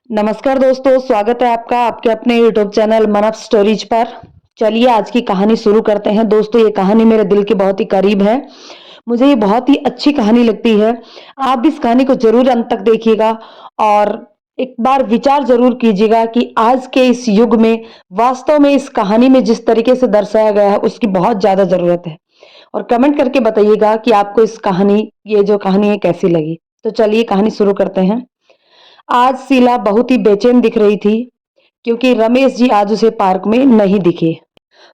नमस्कार दोस्तों, स्वागत है आपका आपके अपने यूट्यूब चैनल मन ऑफ स्टोरीज पर। चलिए आज की कहानी शुरू करते हैं। दोस्तों, ये कहानी मेरे दिल के बहुत ही करीब है। मुझे ये बहुत ही अच्छी कहानी लगती है। आप भी इस कहानी को जरूर अंत तक देखिएगा और एक बार विचार जरूर कीजिएगा कि आज के इस युग में वास्तव में इस कहानी में जिस तरीके से दर्शाया गया है उसकी बहुत ज्यादा जरूरत है। और कमेंट करके बताइएगा कि आपको इस कहानी ये जो कहानी है कैसी लगी। तो चलिए कहानी शुरू करते हैं। आज शीला बहुत ही बेचैन दिख रही थी क्योंकि रमेश जी आज उसे पार्क में नहीं दिखे।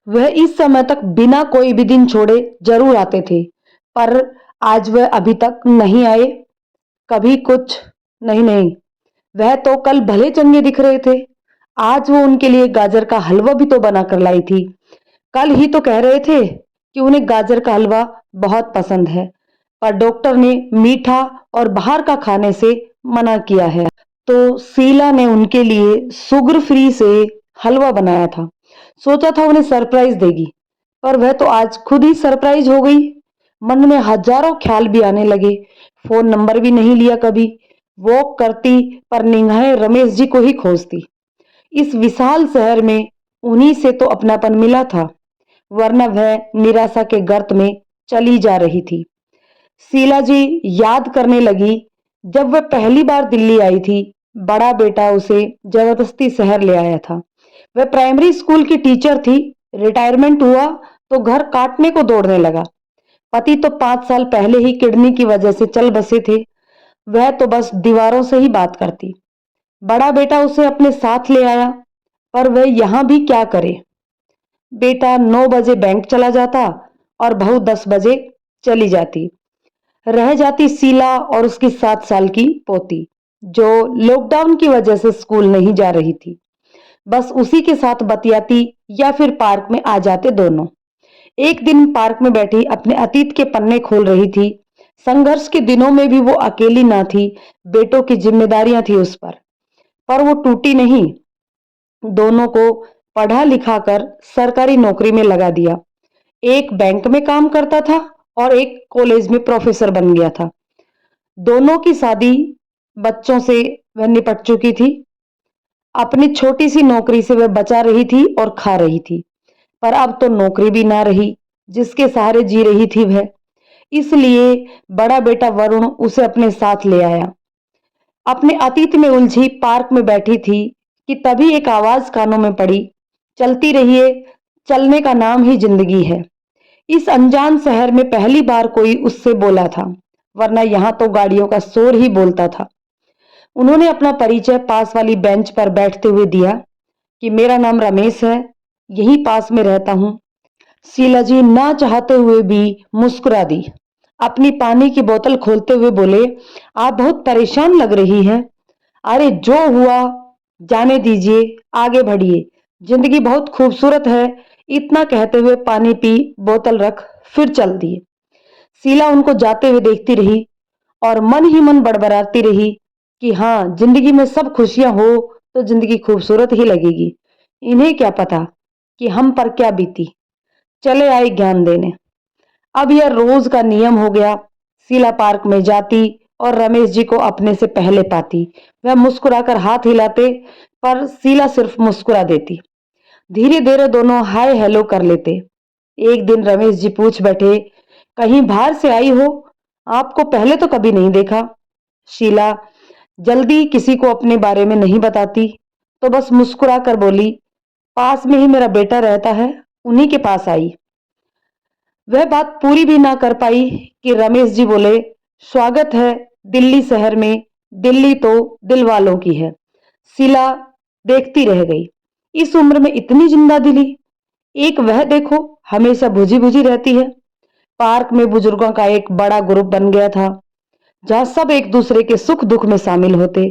वह इस समय तक बिना कोई भी दिन छोड़े जरूर आते थे, पर आज वह अभी तक नहीं आए। कभी कुछ नहीं नहीं, वह तो कल भले चंगे दिख रहे थे। आज वो उनके लिए गाजर का हलवा भी तो बना कर लाई थी। कल ही तो कह रहे थे कि उन्हें गाजर का हलवा बहुत पसंद है, पर डॉक्टर ने मीठा और बाहर का खाने से मना किया है। तो शीला ने उनके लिए शुगर फ्री से हलवा बनाया था। सोचा था उन्हें सरप्राइज देगी, पर वह तो आज खुद ही सरप्राइज हो गई। मन में हजारों ख्याल भी आने लगे। फोन नंबर भी नहीं लिया कभी। वॉक करती पर निगाहें रमेश जी को ही खोजती। इस विशाल शहर में उन्हीं से तो अपनापन मिला था, वरना वह निराशा के गर्त में चली जा रही थी। शीला जी याद करने लगी जब वह पहली बार दिल्ली आई थी। बड़ा बेटा उसे जबरदस्ती शहर ले आया था। वह प्राइमरी स्कूल की टीचर थी। रिटायरमेंट हुआ तो घर काटने को दौड़ने लगा। पति तो 5 साल पहले ही किडनी की वजह से चल बसे थे। वह तो बस दीवारों से ही बात करती। बड़ा बेटा उसे अपने साथ ले आया, पर वह यहां भी क्या करे। बेटा 9 बजे बैंक चला जाता और बहू 10 बजे चली जाती। रह जाती शीला और उसकी 7 साल की पोती, जो लॉकडाउन की वजह से स्कूल नहीं जा रही थी। बस उसी के साथ बतियाती या फिर पार्क में आ जाते दोनों। एक दिन पार्क में बैठी अपने अतीत के पन्ने खोल रही थी। संघर्ष के दिनों में भी वो अकेली ना थी। बेटों की जिम्मेदारियां थी उस पर वो टूटी नहीं। दोनों को पढ़ा लिखा कर सरकारी नौकरी में लगा दिया। एक बैंक में काम करता था और एक कॉलेज में प्रोफेसर बन गया था। दोनों की शादी बच्चों से वह निपट चुकी थी। अपनी छोटी सी नौकरी से वह बचा रही थी और खा रही थी। पर अब तो नौकरी भी ना रही जिसके सहारे जी रही थी वह। इसलिए बड़ा बेटा वरुण उसे अपने साथ ले आया। अपने अतीत में उलझी पार्क में बैठी थी कि तभी एक आवाज कानों में पड़ी, चलती रहिए, चलने का नाम ही जिंदगी है। इस अनजान शहर में पहली बार कोई उससे बोला था, वरना यहां तो गाड़ियों का शोर ही बोलता था। उन्होंने अपना परिचय पास वाली बेंच पर बैठते हुए दिया कि मेरा नाम रमेश है, यहीं पास में रहता हूं। शीला जी ना चाहते हुए भी मुस्कुरा दी। अपनी पानी की बोतल खोलते हुए बोले, आप बहुत परेशान लग रही हैं। अरे जो हुआ जाने दीजिए, आगे बढ़िए, जिंदगी बहुत खूबसूरत है। इतना कहते हुए पानी पी, बोतल रख, फिर चल दिए। शीला उनको जाते हुए देखती रही और मन ही मन बड़बड़ाती रही कि हाँ, जिंदगी में सब खुशियां हो तो जिंदगी खूबसूरत ही लगेगी। इन्हें क्या पता कि हम पर क्या बीती। चले आए ज्ञान देने। अब यह रोज का नियम हो गया। शीला पार्क में जाती और रमेश जी को अपने से पहले पाती। वह मुस्कुराकर हाथ हिलाते, पर शीला सिर्फ मुस्कुरा देती। धीरे धीरे दोनों हाय हेलो कर लेते। एक दिन रमेश जी पूछ बैठे, कहीं बाहर से आई हो, आपको पहले तो कभी नहीं देखा। शीला जल्दी किसी को अपने बारे में नहीं बताती, तो बस मुस्कुरा कर बोली, पास में ही मेरा बेटा रहता है, उन्हीं के पास आई। वह बात पूरी भी ना कर पाई कि रमेश जी बोले, स्वागत है दिल्ली शहर में, दिल्ली तो दिल वालों की है। शीला देखती रह गई। इस उम्र में इतनी जिंदा दिली। एक वह देखो, हमेशा बुझी बुझी रहती है। पार्क में बुजुर्गों का एक बड़ा ग्रुप बन गया था, जहां सब एक दूसरे के सुख दुख में शामिल होते।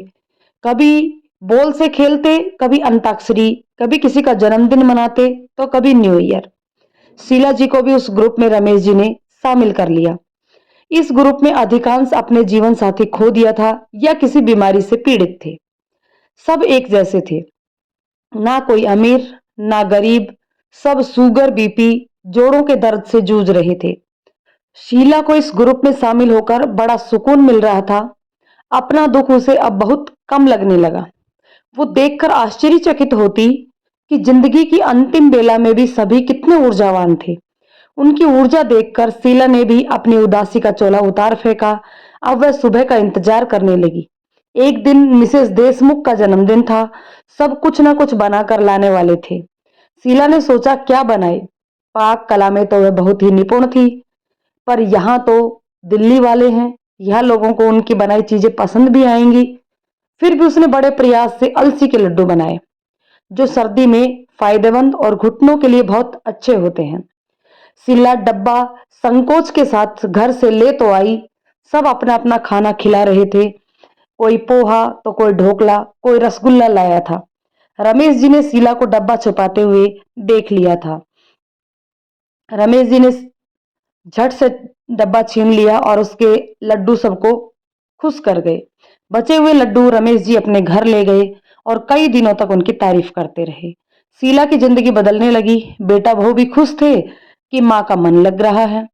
कभी बॉल से खेलते, कभी अंताक्षरी, कभी किसी का जन्मदिन मनाते, तो कभी न्यू ईयर। शीला जी को भी उस ग्रुप में रमेश जी ने शामिल कर लिया। इस ग्रुप में अधिकांश अपने जीवन साथी खो दिया था या किसी बीमारी से पीड़ित थे। सब एक जैसे थे, ना कोई अमीर ना गरीब। सब शुगर बीपी जोड़ों के दर्द से जूझ रहे थे। शीला को इस ग्रुप में शामिल होकर बड़ा सुकून मिल रहा था। अपना दुख उसे अब बहुत कम लगने लगा। वो देखकर आश्चर्यचकित होती कि जिंदगी की अंतिम बेला में भी सभी कितने ऊर्जावान थे। उनकी ऊर्जा देखकर शीला ने भी अपनी उदासी का चोला उतार फेंका। अब वह सुबह का इंतजार करने लगी। एक दिन मिसेस देशमुख का जन्मदिन था। सब कुछ न कुछ बनाकर लाने वाले थे। शीला ने सोचा क्या बनाए। पाक कला में तो वह बहुत ही निपुण थी, पर यहाँ तो दिल्ली वाले हैं, यह लोगों को उनकी बनाई चीजें पसंद भी आएंगी। फिर भी उसने बड़े प्रयास से अलसी के लड्डू बनाए, जो सर्दी में फायदेमंद और घुटनों के लिए बहुत अच्छे होते हैं। शीला डब्बा संकोच के साथ घर से ले तो आई। सब अपना अपना खाना खिला रहे थे। कोई पोहा तो कोई ढोकला, कोई रसगुल्ला लाया था। रमेश जी ने शीला को डब्बा छुपाते हुए देख लिया था। रमेश जी ने झट से डब्बा छीन लिया और उसके लड्डू सबको खुश कर गए। बचे हुए लड्डू रमेश जी अपने घर ले गए और कई दिनों तक उनकी तारीफ करते रहे। शीला की जिंदगी बदलने लगी। बेटा बहू भी खुश थे कि माँ का मन लग रहा है।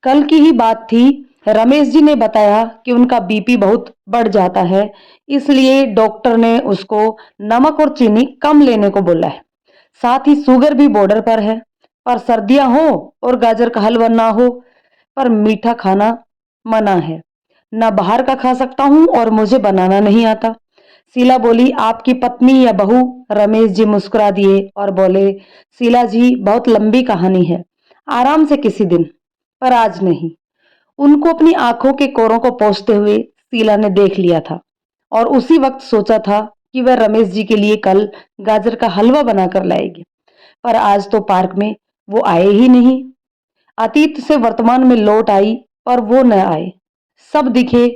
कल की ही बात थी। रमेश जी ने बताया कि उनका बीपी बहुत बढ़ जाता है, इसलिए डॉक्टर ने उसको नमक और चीनी कम लेने को बोला है। साथ ही शुगर भी बॉर्डर पर है। पर सर्दियां हो और गाजर का हलवा ना हो, पर मीठा खाना मना है। ना बाहर का खा सकता हूं और मुझे बनाना नहीं आता। शीला बोली, आपकी पत्नी या बहू? रमेश जी मुस्कुरा दिए और बोले, शीला जी बहुत लंबी कहानी है, आराम से किसी दिन, पर आज नहीं। उनको अपनी आंखों के कोरों को पोंछते हुए शीला ने देख लिया था और उसी वक्त सोचा था कि वह रमेश जी के लिए कल गाजर का हलवा बनाकर लाएगी। पर आज तो पार्क में वो आए ही नहीं। अतीत से वर्तमान में लौट आई और वो न आए। सब दिखे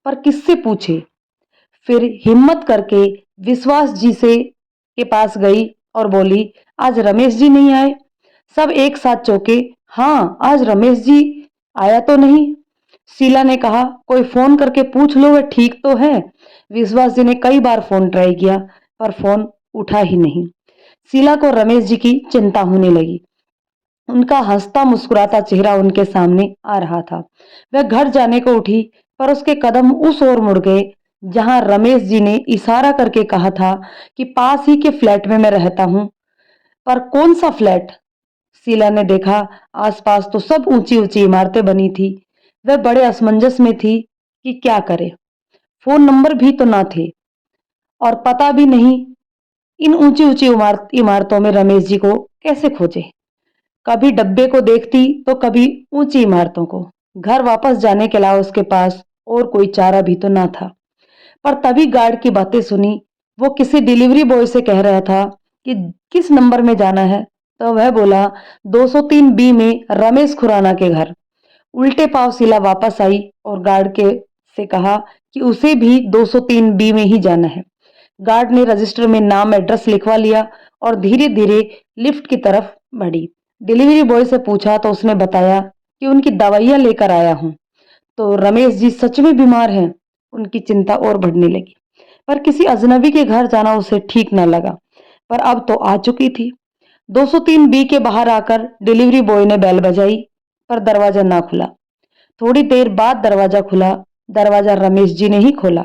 पर किससे पूछे। फिर हिम्मत करके विश्वास जी से के पास गई और बोली, आज रमेश जी नहीं आए? सब एक साथ चौंके। हाँ, आज रमेश जी आया तो नहीं। शीला ने कहा, कोई फोन करके पूछ लो, वह ठीक तो है। विश्वास जी ने कई बार फोन ट्राई किया, पर फोन उठा ही नहीं। शीला को रमेश जी की चिंता होने लगी। उनका हंसता मुस्कुराता चेहरा उनके सामने आ रहा था। वह घर जाने को उठी, पर उसके कदम उस ओर मुड़ गए जहां रमेश जी ने इशारा करके कहा था कि पास ही के फ्लैट में मैं रहता हूं। पर कौन सा फ्लैट? शीला ने देखा, आसपास तो सब ऊंची ऊंची इमारतें बनी थी। वह बड़े असमंजस में थी कि क्या करे। फोन नंबर भी तो ना थे और पता भी नहीं। इन ऊंची ऊंची इमारतों में रमेश जी को कैसे खोजे? कभी डब्बे को देखती तो कभी ऊंची इमारतों को। घर वापस जाने के अलावा उसके पास और कोई चारा भी तो ना था। पर तभी गार्ड की बातें सुनी। वो किसी डिलीवरी बॉय से कह रहा था कि किस नंबर में जाना है, तो वह बोला 203 बी में रमेश खुराना के घर। उल्टे पांव शीला वापस आई और गार्ड के से कहा कि उसे भी 203 बी में ही जाना है। गार्ड ने रजिस्टर में नाम एड्रेस लिखवा लिया और धीरे धीरे लिफ्ट की तरफ बढ़ी। डिलीवरी बॉय से पूछा तो उसने बताया कि उनकी दवाइयां लेकर आया हूं। तो रमेश जी सच में बीमार हैं। उनकी चिंता और बढ़ने लगी। पर किसी अजनबी के घर जाना उसे ठीक न लगा। पर अब तो आ चुकी थी। 203 बी के बाहर आकर डिलीवरी बॉय ने बेल बजाई, पर दरवाजा ना खुला। थोड़ी देर बाद दरवाजा खुला। दरवाजा रमेश जी ने ही खोला।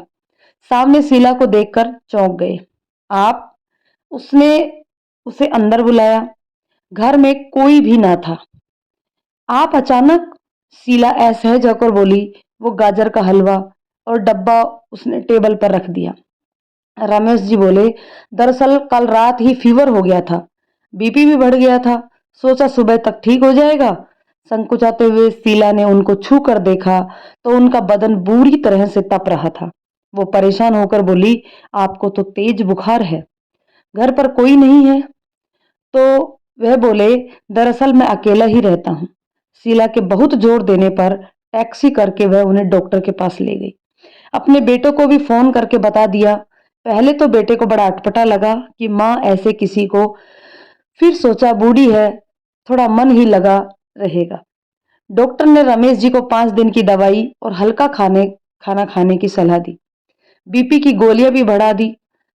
सामने शीला को देखकर चौंक गए। आप? उसने उसे अंदर बुलाया। घर में कोई भी ना था। आप अचानक? शीला असहज होकर बोली। वो गाजर का हलवा और डब्बा उसने टेबल पर रख दिया। रमेश जी बोले, दरअसल कल रात ही फीवर हो गया था, बीपी भी बढ़ गया था, सोचा सुबह तक ठीक हो जाएगा। संकुचाते हुए शीला ने उनको छू कर देखा तो उनका बदन बुरी तरह से तप रहा था। वो परेशान होकर बोली, आपको तो तेज बुखार है, घर पर कोई नहीं है? तो वह बोले, दरअसल मैं अकेला ही रहता हूँ। शीला के बहुत जोर देने पर टैक्सी करके वह उन्हें डॉक्टर के पास ले गई। अपने बेटों को भी फोन करके बता दिया। पहले तो बेटे को बड़ा अटपटा लगा कि माँ ऐसे किसी को, फिर सोचा बूढ़ी है, थोड़ा मन ही लगा रहेगा। डॉक्टर ने रमेश जी को 5 दिन की दवाई और हल्का खाना खाने की सलाह दी। बीपी की गोलियां भी बढ़ा दी।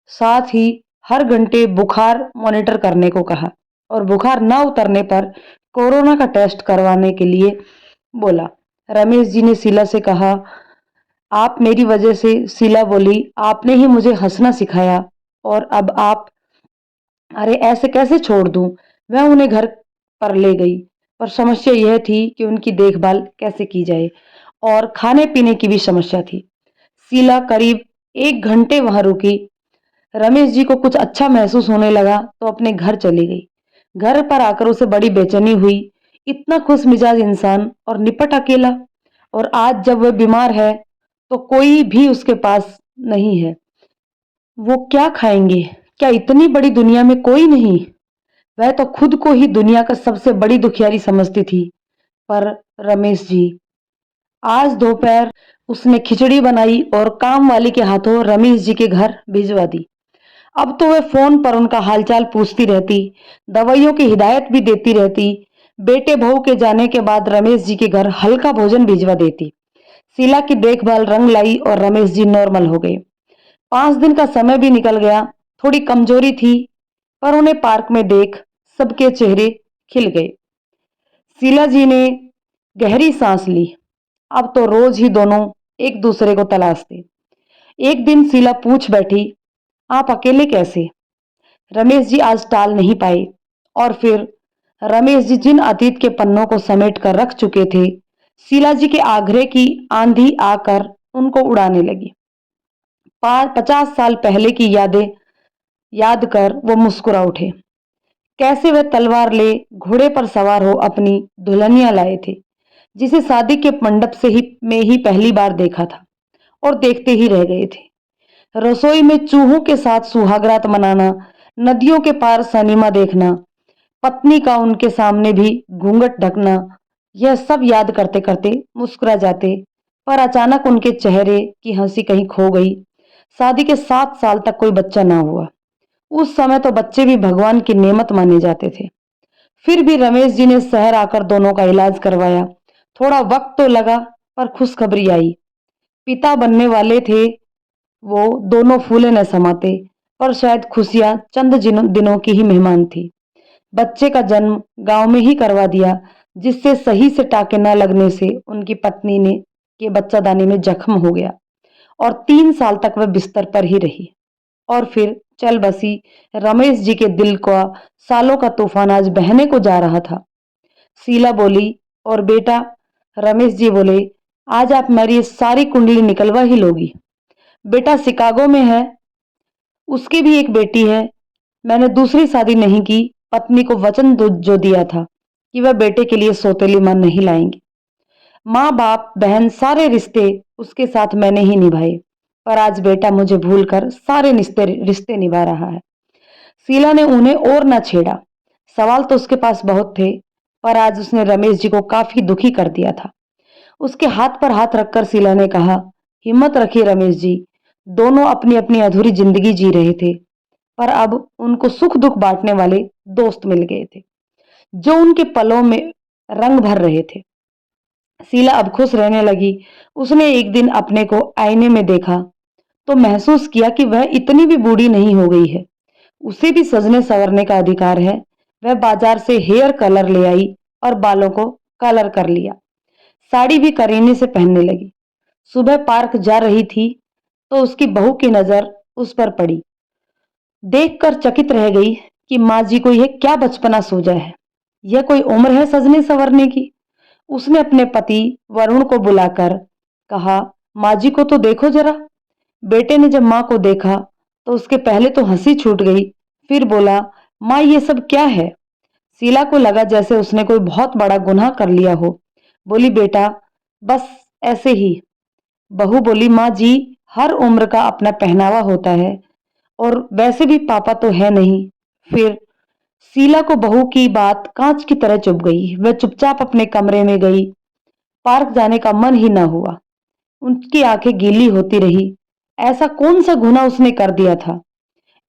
साथ ही हर घंटे बुखार मॉनिटर करने को कहा और बुखार न उतरने पर कोरोना का टेस्ट करवाने के लिए बोला। रमेश जी ने शीला से कहा, आप मेरी वजह से, शीला बोली, आपने ही मुझे हंसना सिखाया। और अब आप, अरे ऐसे कैसे छोड़ दूं? वह उन्हें घर पर ले गई, पर समस्या यह थी कि उनकी देखभाल कैसे की जाए और खाने पीने की भी समस्या थी। शीला करीब 1 घंटे वहां रुकी। रमेश जी को कुछ अच्छा महसूस होने लगा तो अपने घर चली गई। घर पर आकर उसे बड़ी बेचैनी हुई। इतना खुश मिजाज इंसान और निपट अकेला, और आज जब वह बीमार है तो कोई भी उसके पास नहीं है। वो क्या खाएंगे? क्या इतनी बड़ी दुनिया में कोई नहीं? वह तो खुद को ही दुनिया का सबसे बड़ी दुखियारी समझती थी। पर रमेश जी, आज दोपहर उसने खिचड़ी बनाई और काम वाली के हाथों रमेश जी के घर भिजवा दी। अब तो वह फोन पर उनका हालचाल पूछती रहती, दवाइयों की हिदायत भी देती रहती। बेटे बहू के जाने के बाद रमेश जी के घर हल्का भोजन भिजवा देती। शीला की देखभाल रंग लाई और रमेश जी नॉर्मल हो गए। 5 दिन का समय भी निकल गया। थोड़ी कमजोरी थी, पर उन्हें पार्क में देख सबके चेहरे खिल गए। शीला जी ने गहरी सांस ली। अब तो रोज ही दोनों एक दूसरे को तलाशते। एक दिन शीला पूछ बैठी, आप अकेले कैसे? रमेश जी आज टाल नहीं पाए। और फिर रमेश जी जिन अतीत के पन्नों को समेट कर रख चुके थे, शीला जी के आग्रह की आंधी आकर उनको उड़ाने लगी। 50 साल पहले की यादें याद कर वो मुस्कुरा उठे। कैसे वह तलवार ले घोड़े पर सवार हो अपनी दुल्हनिया लाए थे, जिसे शादी के मंडप से ही में ही पहली बार देखा था और देखते ही रह गए थे। रसोई में चूहों के साथ सुहागरात मनाना, नदियों के पार सिनेमा देखना, पत्नी का उनके सामने भी घूंघट ढकना, यह सब याद करते करते मुस्कुरा जाते। पर अचानक उनके चेहरे की हंसी कहीं खो गई। शादी के 7 साल तक कोई बच्चा ना हुआ। उस समय तो बच्चे भी भगवान की नेमत माने जाते थे। फिर भी रमेश जी ने शहर आकर दोनों का इलाज करवाया। थोड़ा वक्त तो लगा, पर खुशखबरी आई। पिता बनने वाले थे वो, दोनों फूले न समाते। पर शायद खुशियां चंद दिनों की ही मेहमान थी। बच्चे का जन्म गांव में ही करवा दिया, जिससे सही से टाके न लगने से उनकी पत्नी ने के बच्चादानी में जख्म हो गया और 3 साल तक वह बिस्तर पर ही रही। और फिर चल बसी रमेश जी के दिल का सालों का तूफान आज बहने को जा रहा था। शीला बोली, और बेटा? रमेश जी बोले, आज आप मेरी सारी कुंडली निकलवा ही लोगी। बेटा शिकागो में है, उसकी भी एक बेटी है। मैंने दूसरी शादी नहीं की, पत्नी को वचन जो दिया था कि वह बेटे के लिए सौतेली मां नहीं लाएंगे। माँ बाप बहन सारे रिश्ते उसके साथ मैंने ही निभाए, पर आज बेटा मुझे भूलकर सारे रिश्ते रिश्ते निभा रहा है। शीला ने उन्हें और न छेड़ा। सवाल तो उसके पास बहुत थे, पर आज उसने रमेश जी को काफी दुखी कर दिया था। उसके हाथ पर हाथ रखकर शीला ने कहा, हिम्मत रखिए रमेश जी। दोनों अपनी अपनी अधूरी जिंदगी जी रहे थे, पर अब उनको सुख दुख बांटने वाले दोस्त मिल गए थे, जो उनके पलों में रंग भर रहे थे। शीला अब खुश रहने लगी। उसने एक दिन अपने को आईने में देखा तो महसूस किया कि वह इतनी भी बूढ़ी नहीं हो गई है। उसे भी सजने संवरने का अधिकार है। वह बाजार से हेयर कलर ले आई और बालों को कलर कर लिया। साड़ी भी करीने से पहनने लगी। सुबह पार्क जा रही थी तो उसकी बहू की नजर उस पर पड़ी। देखकर चकित रह गई कि माँ जी को यह क्या बचपना सूझा है। यह कोई उम्र है सजने संवरने की? उसने अपने पति वरुण को बुलाकर कहा, माँ जी को तो देखो जरा। बेटे ने जब माँ को देखा तो उसके पहले तो हंसी छूट गई, फिर बोला, माँ ये सब क्या है? शीला को लगा जैसे उसने कोई बहुत बड़ा गुनाह कर लिया हो। बोली, बेटा बस ऐसे ही। बहू बोली, माँ जी हर उम्र का अपना पहनावा होता है, और वैसे भी पापा तो है नहीं। फिर शीला को बहू की बात कांच की तरह चुभ गई। वह चुपचाप अपने कमरे में गई। पार्क जाने का मन ही ना हुआ। उनकी आंखें गीली होती रही। ऐसा कौन सा गुनाह उसने कर दिया था?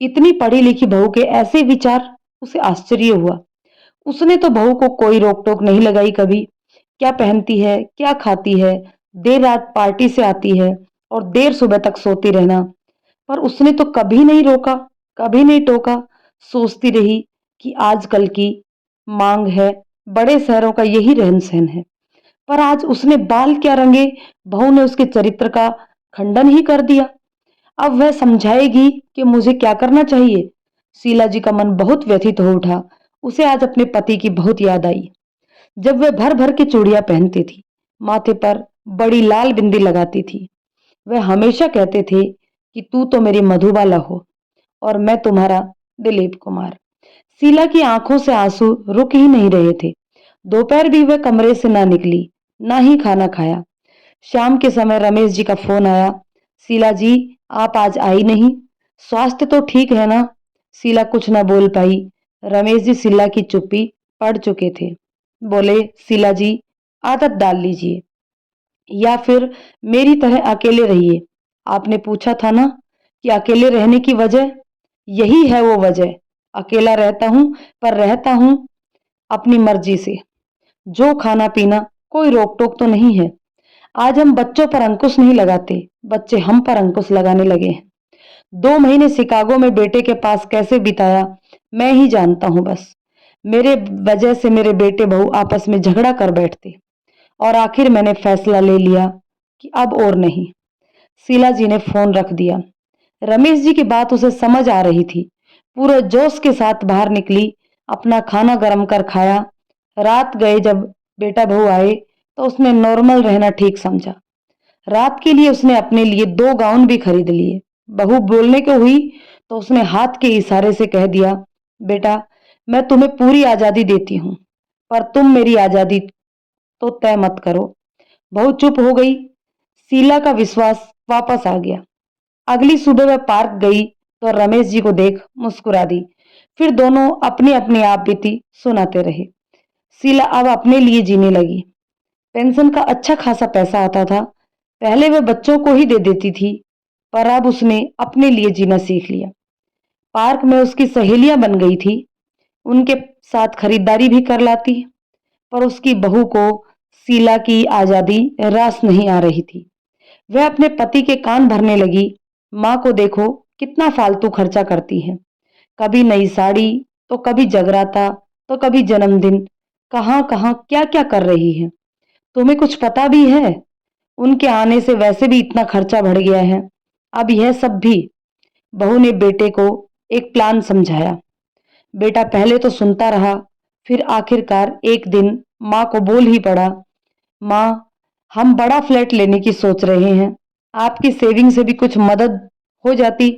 इतनी पढ़ी लिखी बहू के ऐसे विचार, उसे आश्चर्य हुआ। उसने तो बहू को कोई रोक टोक नहीं लगाई कभी। क्या पहनती है, क्या खाती है, देर रात पार्टी से आती है और देर सुबह तक सोती रहना, पर उसने तो कभी नहीं रोका, कभी नहीं टोका। सोचती रही कि आजकल की मांग है, बड़े शहरों का यही रहन सहन है। पर आज उसने बाल क्या रंगे, बहू ने उसके चरित्र का खंडन ही कर दिया। अब वह समझाएगी कि मुझे क्या करना चाहिए। शीला जी का मन बहुत व्यथित हो उठा। उसे आज अपने पति की बहुत याद आई, जब वह भर भर के चूड़ियां पहनती थी, माथे पर बड़ी लाल बिंदी लगाती थी। वह हमेशा कहते थे कि तू तो मेरी मधुबाला हो और मैं तुम्हारा दिलीप कुमार। शीला की आंखों से आंसू रुक ही नहीं रहे थे। दोपहर भी वह कमरे से ना निकली, ना ही खाना खाया। शाम के समय रमेश जी का फोन आया। शीला जी, आप आज आई नहीं, स्वास्थ्य तो ठीक है ना? शीला कुछ ना बोल पाई। रमेश जी शीला की चुप्पी पढ़ चुके थे। बोले, शीला जी, आदत डाल लीजिए या फिर मेरी तरह अकेले रहिए। आपने पूछा था ना कि अकेले रहने की वजह, यही है वो वजह। अकेला रहता हूं, पर रहता हूं अपनी मर्जी से। जो खाना पीना, कोई रोक टोक तो नहीं है। आज हम बच्चों पर अंकुश नहीं लगाते, बच्चे हम पर अंकुश लगाने लगे हैं। 2 महीने शिकागो में बेटे के पास कैसे बिताया, मैं ही जानता हूं बस। मेरे वजह से मेरे बेटे बहू आपस में झगड़ा कर बैठते और आखिर मैंने फैसला ले लिया कि अब और नहीं। शीला जी ने फोन रख दिया। रमेश जी की बात उसे समझ आ रही थी। पूरे जोश के साथ बाहर निकली, अपना खाना गरम कर खाया। रात गए जब बेटा बहू आए तो उसने नॉर्मल रहना ठीक समझा। रात के लिए उसने अपने लिए 2 गाउन भी खरीद लिए। बहू बोलने को हुई तो उसने हाथ के इशारे से कह दिया, बेटा, मैं तुम्हें पूरी आजादी देती हूँ, पर तुम मेरी आजादी तो तय मत करो। बहू चुप हो गई। शीला का विश्वास वापस आ गया। अगली सुबह वह पार्क गई तो रमेश जी को देख मुस्कुरा दी। फिर दोनों अपनी अपनी आप बीती सुनाते रहे। शीला अब अपने लिए जीने लगी। पेंशन का अच्छा खासा पैसा आता था। पहले वह बच्चों को ही दे देती थी, पर अब उसने अपने लिए जीना सीख लिया। पार्क में उसकी सहेलियां बन गई थी, उनके साथ खरीदारी भी कर लाती, पर उसकी बहू को शीला की आजादी रास नहीं आ रही थी। वह अपने पति के कान भरने लगी। माँ को देखो कितना फालतू खर्चा करती है, कभी नई साड़ी, तो कभी जगराता, तो कभी जन्मदिन। कहाँ कहाँ क्या क्या कर रही है, तुम्हें कुछ पता भी है? उनके आने से वैसे भी इतना खर्चा बढ़ गया है, अब यह सब भी। बहू ने बेटे को एक प्लान समझाया। बेटा पहले तो सुनता रहा, फिर आखिरकार एक दिन माँ को बोल ही पड़ा, माँ, हम बड़ा फ्लैट लेने की सोच रहे हैं, आपकी सेविंग से भी कुछ मदद हो जाती।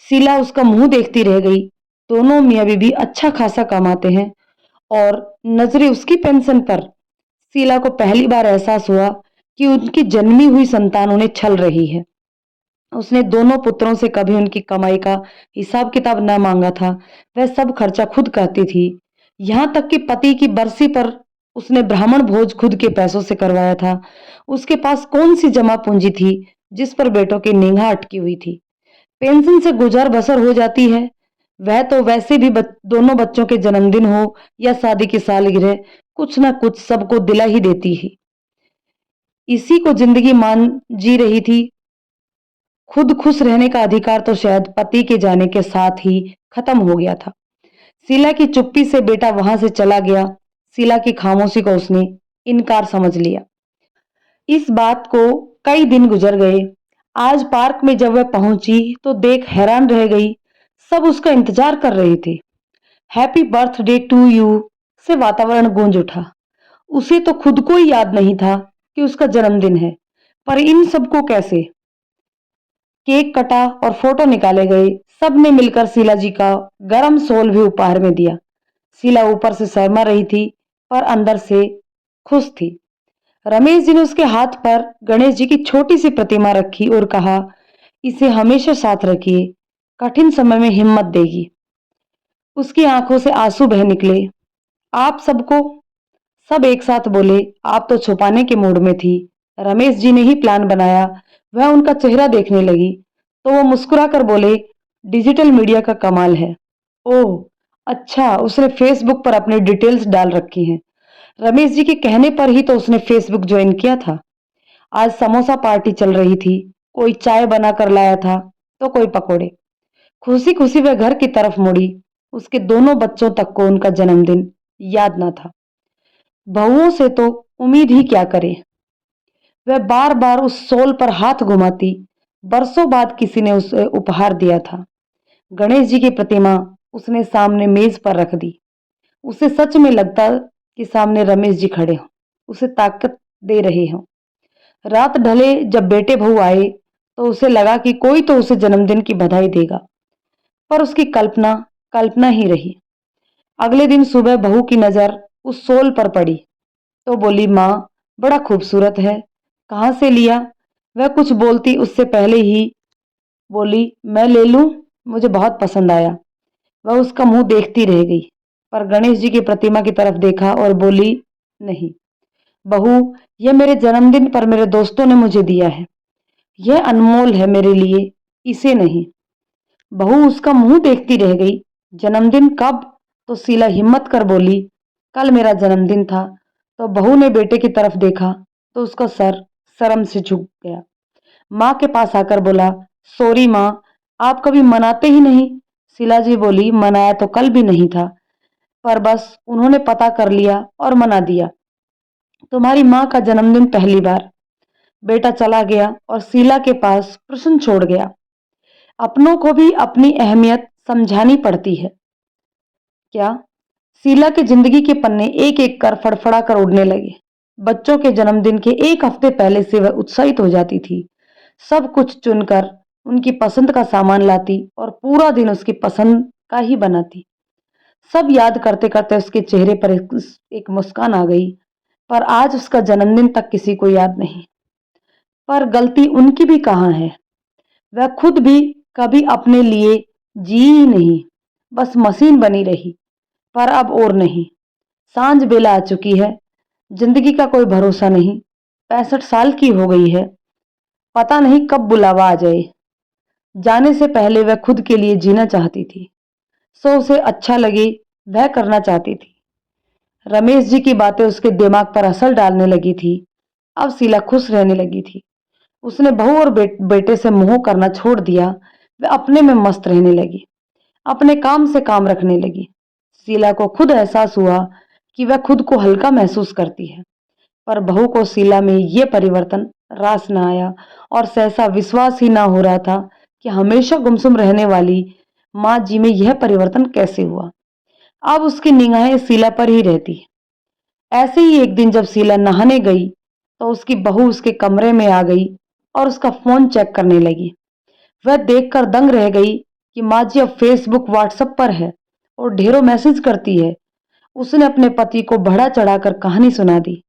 शीला उसका मुंह देखती रह गई। दोनों मियाँ बीवी अच्छा खासा कमाते हैं और नजरें उसकी पेंशन पर। शीला को पहली बार एहसास हुआ कि उनकी जन्मी हुई संतान उन्हें छल रही है। उसने दोनों पुत्रों से कभी उनकी कमाई का हिसाब किताब न मांगा था। वह सब खर्चा खुद करती थी। यहाँ तक कि पति की बरसी पर उसने ब्राह्मण भोज खुद के पैसों से करवाया था। उसके पास कौन सी जमा पूंजी थी जिस पर बेटों की निगाह अटकी हुई थी? पेंशन से गुजर बसर हो जाती है। वह तो वैसे भी दोनों बच्चों के जन्मदिन हो या शादी की सालगिरह, कुछ ना कुछ सबको दिला ही देती है। इसी को जिंदगी मान जी रही थी। खुद खुश रहने का अधिकार तो शायद पति के जाने के साथ ही खत्म हो गया था। शीला की चुप्पी से बेटा वहां से चला गया। शीला की खामोशी को उसने इनकार समझ लिया। इस बात को कई दिन गुजर गए। आज पार्क में जब वह पहुंची तो देख हैरान रह गई। सब उसका इंतजार कर रहे थे। हैप्पी बर्थडे टू यू से वातावरण गूंज उठा। उसे तो खुद को ही याद नहीं था कि उसका जन्मदिन है, पर इन सबको कैसे? केक कटा और फोटो निकाले गए। सबने मिलकर शीला जी का गरम सोल भी उपहार में दिया। शीला ऊपर से शर्मा रही थी, पर अंदर से खुश थी। रमेश जी ने उसके हाथ पर गणेश जी की छोटी सी प्रतिमा रखी और कहा, इसे हमेशा साथ रखिए, कठिन समय में हिम्मत देगी। उसकी आंखों से आंसू बह निकले। आप सबको? सब एक साथ बोले। आप तो छुपाने के मूड में थी, रमेश जी ने ही प्लान बनाया। वह उनका चेहरा देखने लगी तो वो मुस्कुरा कर बोले, डिजिटल मीडिया का कमाल है। ओह, अच्छा, उसने फेसबुक पर अपनी डिटेल्स डाल रखी हैं। रमेश जी के कहने पर ही तो उसने फेसबुक ज्वाइन किया था। आज समोसा पार्टी चल रही थी। कोई चाय बनाकर लाया था तो कोई पकोड़े। खुशी खुशी वह घर की तरफ मुड़ी। उसके दोनों बच्चों तक को उनका जन्मदिन याद न था। बहुओं से तो उम्मीद ही क्या करे। वह बार बार उस सोल पर हाथ घुमाती। बरसों बाद किसी ने उसे उपहार दिया था। गणेश जी की प्रतिमा उसने सामने मेज पर रख दी। उसे सच में लगता कि सामने रमेश जी खड़े हों, उसे ताकत दे रहे हों। रात ढले जब बेटे बहू आए तो उसे लगा कि कोई तो उसे जन्मदिन की बधाई देगा, पर उसकी कल्पना कल्पना ही रही। अगले दिन सुबह बहू की नजर उस सोल पर पड़ी तो बोली, माँ बड़ा खूबसूरत है, कहाँ से लिया? वह कुछ बोलती उससे पहले ही बोली, मैं ले लूं, मुझे बहुत पसंद आया। वह उसका मुंह देखती रह गई, पर गणेश जी की प्रतिमा की तरफ देखा और बोली, नहीं बहू, यह मेरे जन्मदिन पर मेरे दोस्तों ने मुझे दिया है, यह अनमोल है मेरे लिए, इसे नहीं। बहू उसका मुंह देखती रह गई। जन्मदिन कब? तो शीला हिम्मत कर बोली, कल मेरा जन्मदिन था। तो बहू ने बेटे की तरफ देखा तो उसका सर शर्म से झुक गया। माँ के पास आकर बोला, सॉरी माँ, आप कभी मनाते ही नहीं। शीला जी बोली, मनाया तो कल भी नहीं था, पर बस उन्होंने पता कर लिया और मना दिया। तुम्हारी माँ का जन्मदिन पहली बार। बेटा चला गया और शीला के पास प्रश्न छोड़ गया। अपनों को भी अपनी अहमियत समझानी पड़ती है क्या? शीला के जिंदगी के पन्ने एक एक कर फड़फड़ा कर उड़ने लगे। बच्चों के जन्मदिन के एक हफ्ते पहले से वह उत्साहित हो जाती थी। सब कुछ चुनकर उनकी पसंद का सामान लाती और पूरा दिन उसकी पसंद का ही बनाती। सब याद करते करते उसके चेहरे पर एक मुस्कान आ गई, पर आज उसका जन्मदिन तक किसी को याद नहीं। पर गलती उनकी भी कहाँ है? वह खुद भी कभी अपने लिए जी ही नहीं, बस मशीन बनी रही। पर अब और नहीं। सांझ बेला आ चुकी है, जिंदगी का कोई भरोसा नहीं। 65 साल की हो गई है, पता नहीं कब बुलावा आ जाए। जाने से पहले वह खुद के लिए जीना चाहती थी, सो उसे अच्छा लगे वह करना चाहती थी। रमेश जी की बातें उसके दिमाग पर असर डालने लगी थी। अब शीला खुश रहने लगी थी। उसने बहू और बेटे से मोह करना छोड़ दिया। वह अपने में मस्त रहने लगी, अपने काम से काम रखने लगी। शीला को खुद एहसास हुआ कि वह खुद को हल्का महसूस करती है, पर बहू को शीला में यह परिवर्तन रास न आया और सहसा विश्वास ही ना हो रहा था कि हमेशा गुमसुम रहने वाली माँ जी में यह परिवर्तन कैसे हुआ। अब उसकी निगाहें शीला पर ही रहती। ऐसे ही एक दिन जब शीला नहाने गई तो उसकी बहू उसके कमरे में आ गई और उसका फोन चेक करने लगी। वह देखकर दंग रह गई कि माँ जी अब फेसबुक व्हाट्सएप पर है और ढेरों मैसेज करती है। उसने अपने पति को बढ़ा चढ़ाकर कहानी सुना दी,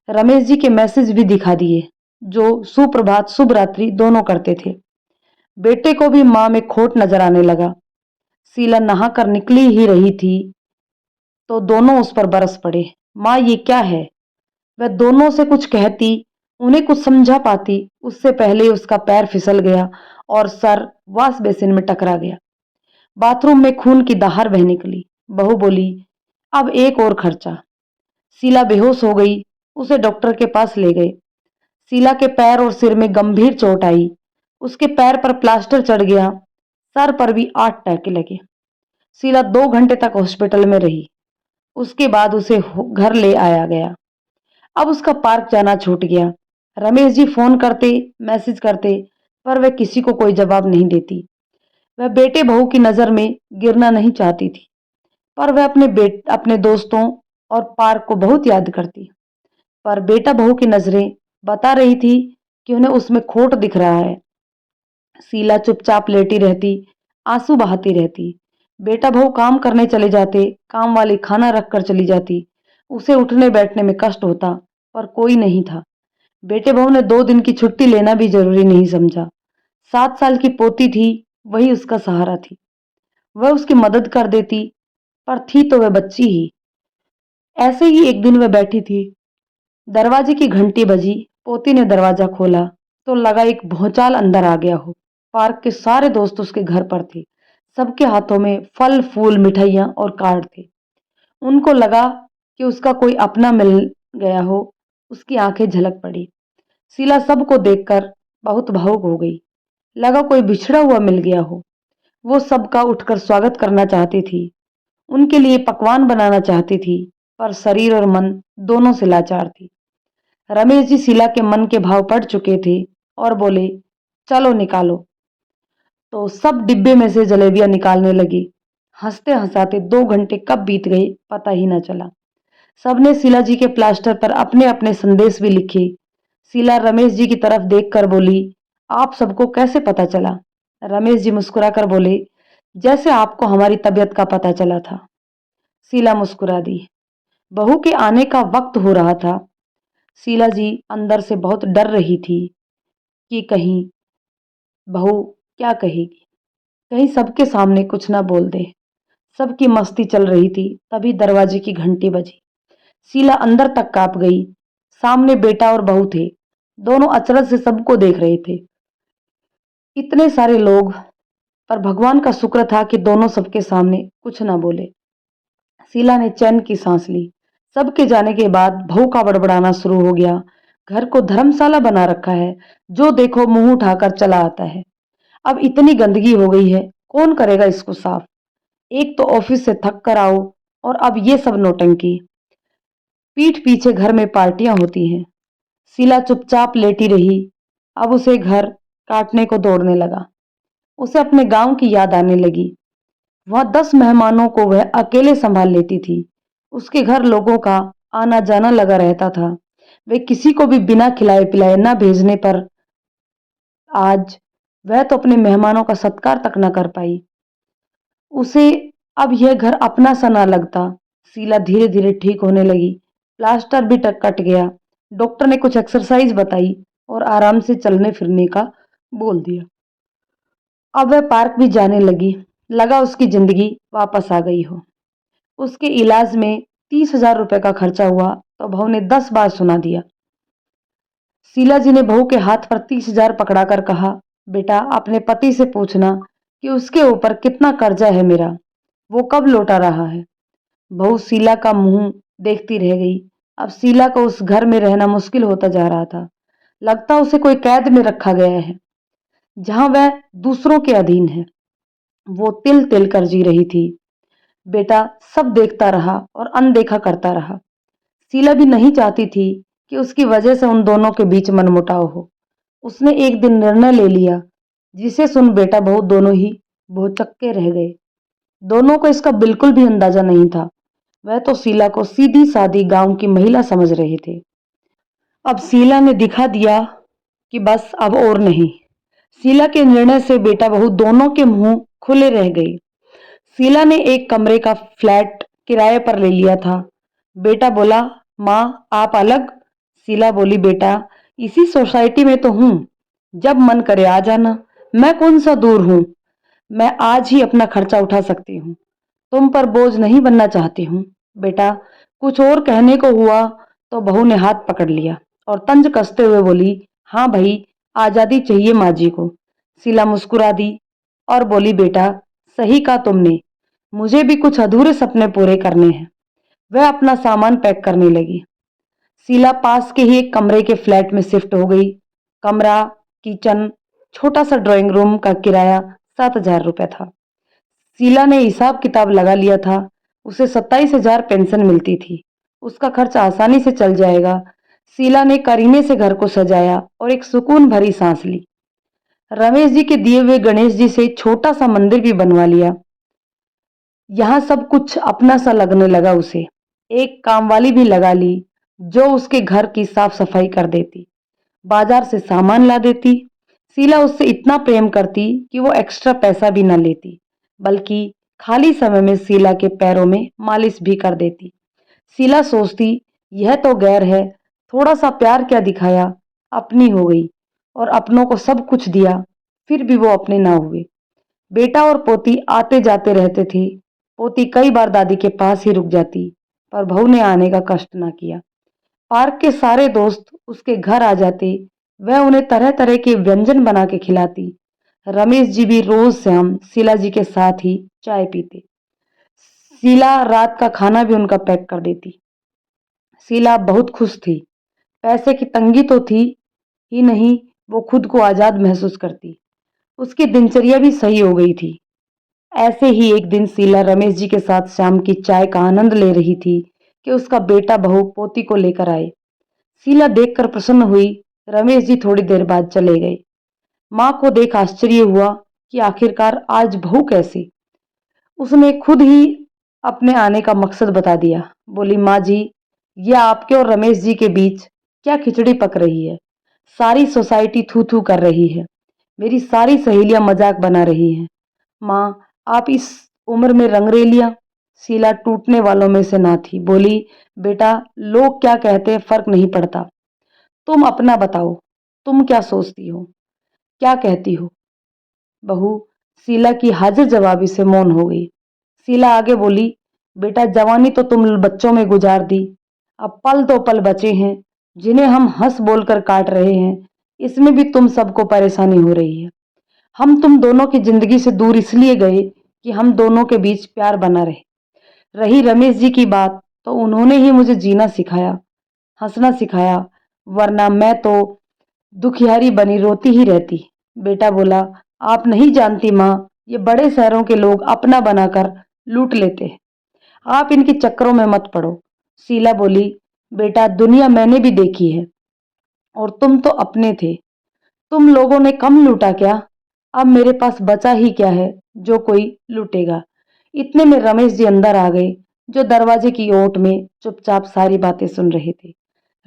रमेश जी के मैसेज भी दिखा दिए जो सुप्रभात शुभ रात्रि दोनों करते थे। बेटे को भी माँ में खोट नजर आने लगा। शीला नहाकर निकली ही रही थी तो दोनों उस पर बरस पड़े। माँ ये क्या है? वह दोनों से कुछ कहती, उन्हें कुछ समझा पाती, उससे पहले ही उसका पैर फिसल गया और सर वॉश बेसिन में टकरा गया। बाथरूम में खून की दहार बह निकली। बहू बोली, अब एक और खर्चा। शीला बेहोश हो गई। उसे डॉक्टर के पास ले गए। शीला के पैर और सिर में गंभीर चोट आई। उसके पैर पर प्लास्टर चढ़ गया, सर पर भी 8 टाके लगे। शीला 2 घंटे तक हॉस्पिटल में रही। उसके बाद उसे घर ले आया गया। अब उसका पार्क जाना छूट गया। रमेश जी फोन करते, मैसेज करते, पर वह किसी को कोई जवाब नहीं देती। वह बेटे बहू की नजर में गिरना नहीं चाहती थी, पर वह अपने दोस्तों और पार्क को बहुत याद करती। पर बेटा बहू की नजरें बता रही थी कि उन्हें उसमें खोट दिख रहा है। शीला चुपचाप लेटी रहती, आंसू बहाती रहती। बेटा बहू काम करने चले जाते, काम वाली खाना रखकर चली जाती। उसे उठने बैठने में कष्ट होता, पर कोई नहीं था। बेटे बहू ने 2 दिन की छुट्टी लेना भी जरूरी नहीं समझा। 7 साल की पोती थी, वही उसका सहारा थी। वह उसकी मदद कर देती, पर थी तो वह बच्ची ही। ऐसे ही एक दिन वह बैठी थी, दरवाजे की घंटी बजी। पोती ने दरवाजा खोला तो लगा एक भौचाल अंदर आ गया हो। पार्क के सारे दोस्त उसके घर पर थे। सबके हाथों में फल फूल मिठाइयाँ और कार्ड थे। उनको लगा कि उसका कोई अपना मिल गया हो। उसकी आंखें झलक पड़ी। शीला सबको देखकर बहुत भावुक हो गई। लगा कोई बिछड़ा हुआ मिल गया हो। वो सबका उठकर स्वागत करना चाहती थी, उनके लिए पकवान बनाना चाहती थी, पर शरीर और मन दोनों से लाचार थी। रमेश जी शीला के मन के भाव पढ़ चुके थे और बोले, चलो निकालो। तो सब डिब्बे में से जलेबियां निकालने लगी। हंसते हंसाते 2 घंटे कब बीत गए पता ही ना चला। सबने शीला जी के प्लास्टर पर अपने अपने संदेश भी लिखे। शीला रमेश जी की तरफ देखकर बोली, आप सबको कैसे पता चला? रमेश जी मुस्कुराकर बोले, जैसे आपको हमारी तबीयत का पता चला था। शीला मुस्कुरा दी। बहू के आने का वक्त हो रहा था। शीला जी अंदर से बहुत डर रही थी कि कहीं बहू क्या कहेगी, कहीं सबके सामने कुछ ना बोल दे। सबकी मस्ती चल रही थी, तभी दरवाजे की घंटी बजी। शीला अंदर तक कांप गई। सामने बेटा और बहू थे। दोनों अचरज से सबको देख रहे थे। इतने सारे लोग, पर भगवान का शुक्र था कि दोनों सबके सामने कुछ ना बोले। शीला ने चैन की सांस ली। सबके जाने के बाद बहू का बड़बड़ाना शुरू हो गया। घर को धर्मशाला बना रखा है, जो देखो मुंह उठाकर चला आता है। अब इतनी गंदगी हो गई है, कौन करेगा इसको साफ? एक तो ऑफिस से थक कर आओ और अब ये सब नौटंकी। पीठ पीछे घर में पार्टियां होती हैं। शीला चुपचाप लेटी रही। अब उसे घर काटने को दौड़ने लगा। उसे अपने गांव की याद आने लगी। वह 10 मेहमानों को वह अकेले संभाल लेती थी। उसके घर लोगों का आना जाना लगा रहता था। वे किसी को भी बिना खिलाए पिलाए न भेजने पर आज वह तो अपने मेहमानों का सत्कार तक न कर पाई। उसे अब यह घर अपना सा ना लगता। शीला धीरे धीरे ठीक होने लगी। प्लास्टर भी कट गया। डॉक्टर ने कुछ एक्सरसाइज बताई और आराम से चलने फिरने का बोल दिया। अब वह पार्क भी जाने लगी। लगा उसकी जिंदगी वापस आ गई हो। उसके इलाज में 30,000 रुपए का खर्चा हुआ तो बहू ने 10 बार सुना दिया। शीला जी ने बहू के हाथ पर 30,000 पकड़ाकर कहा, बेटा अपने पति से पूछना कि उसके ऊपर कितना कर्जा है मेरा, वो कब लौटा रहा है। बहू शीला का मुंह देखती रह गई। अब शीला को उस घर में रहना मुश्किल होता जा रहा था। लगता उसे कोई कैद में रखा गया है, जहां वह दूसरों के अधीन है। वो तिल तिल कर जी रही थी। बेटा सब देखता रहा और अनदेखा करता रहा। शीला भी नहीं चाहती थी कि उसकी वजह से उन दोनों के बीच मनमुटाव हो। उसने एक दिन निर्णय ले लिया, जिसे सुन बेटा बहू दोनों ही भौचक्के रह गए। दोनों को इसका बिल्कुल भी अंदाजा नहीं था। वह तो शीला को सीधी सादी गांव की महिला समझ रहे थे। अब शीला ने दिखा दिया कि बस अब और नहीं। शीला के निर्णय से बेटा बहू दोनों के मुंह खुले रह गए। शीला ने एक कमरे का फ्लैट किराए पर ले लिया था। बेटा बोला, माँ आप अलग? शीला बोली, बेटा इसी सोसाइटी में तो हूं, जब मन करे आ जाना। मैं कौन सा दूर हूं, मैं आज ही अपना खर्चा उठा सकती हूँ। तुम पर बोझ नहीं बनना चाहती हूँ। बेटा कुछ और कहने को हुआ तो बहू ने हाथ पकड़ लिया और तंज कसते हुए बोली, हाँ भाई, आजादी चाहिए माँ जी को। शीला मुस्कुरा दी और बोली, बेटा सही कहा तुमने, मुझे भी कुछ अधूरे सपने पूरे करने हैं। वह अपना सामान पैक करने लगी। शीला पास के ही एक कमरे के फ्लैट में शिफ्ट हो गई। कमरा, किचन, छोटा सा ड्राइंग रूम का किराया 7,000 रुपये था। शीला ने हिसाब किताब लगा लिया था। उसे 27,000 पेंशन मिलती थी। उसका खर्च आसानी से चल जाएगा। शीला ने करीने से घर को सजाया और एक सुकून भरी सांस ली। रमेश जी के दिए हुए गणेश जी से छोटा सा मंदिर भी बनवा लिया। यहाँ सब कुछ अपना सा लगने लगा उसे। एक कामवाली भी लगा ली, जो उसके घर की साफ सफाई कर देती, बाजार से सामान ला देती। शीला उससे इतना प्रेम करती कि वो एक्स्ट्रा पैसा भी न लेती, बल्कि खाली समय में शीला के पैरों में मालिश भी कर देती। शीला सोचती, यह तो गैर है, थोड़ा सा प्यार क्या दिखाया, अपनी हो गई और अपनों को सब कुछ दिया, फिर भी वो अपने ना हुए। बेटा और पोती आते जाते रहते थे। पोती कई बार दादी के पास ही रुक जाती, पर बहू ने आने का कष्ट ना किया। पार्क के सारे दोस्त उसके घर आ जाते। वह उन्हें तरह तरह के व्यंजन बना के खिलाती। रमेश जी भी रोज शाम शीला जी के साथ ही चाय पीते। शीला रात का खाना भी उनका पैक कर देती। शीला बहुत खुश थी। पैसे की तंगी तो थी ही नहीं, वो खुद को आजाद महसूस करती। उसकी दिनचर्या भी सही हो गई थी। ऐसे ही एक दिन शीला रमेश जी के साथ शाम की चाय का आनंद ले रही थी कि उसका बेटा बहू पोती को लेकर आए। शीला देखकर प्रसन्न हुई। रमेश जी थोड़ी देर बाद चले गए। माँ को देख आश्चर्य हुआ कि आखिरकार आज बहू कैसी। उसने खुद ही अपने आने का मकसद बता दिया। बोली, माँ जी, ये आपके और रमेश जी के बीच क्या खिचड़ी पक रही है। सारी सोसाइटी थू थू कर रही है, मेरी सारी सहेलियां मजाक बना रही हैं। माँ, आप इस उम्र में रंगरेलियां। शीला टूटने वालों में से ना थी। बोली, बेटा, लोग क्या कहते हैं फर्क नहीं पड़ता, तुम अपना बताओ, तुम क्या सोचती हो, क्या कहती हो। बहू शीला की हाजिर जवाबी से मौन हो गई। शीला आगे बोली, बेटा, जवानी तो तुम बच्चों में गुजार दी, अब पल तो पल बचे हैं जिन्हें हम हंस बोलकर काट रहे हैं, इसमें भी तुम सबको परेशानी हो रही है। हम तुम दोनों की जिंदगी से दूर इसलिए गए कि हम दोनों के बीच प्यार बना रहे। रही रमेश जी की बात, तो उन्होंने ही मुझे जीना सिखाया, हंसना सिखाया, वरना मैं तो दुखियारी बनी रोती ही रहती। बेटा बोला, आप नहीं जानती माँ, ये बड़े शहरों के लोग अपना बनाकर लूट लेते हैं, आप इनके चक्करों में मत पड़ो। शीला बोली, बेटा, दुनिया मैंने भी देखी है, और तुम तो अपने थे, तुम लोगों ने कम लूटा क्या। अब मेरे पास बचा ही क्या है जो कोई लूटेगा। इतने में रमेश जी अंदर आ गए, जो दरवाजे की ओट में चुपचाप सारी बातें सुन रहे थे।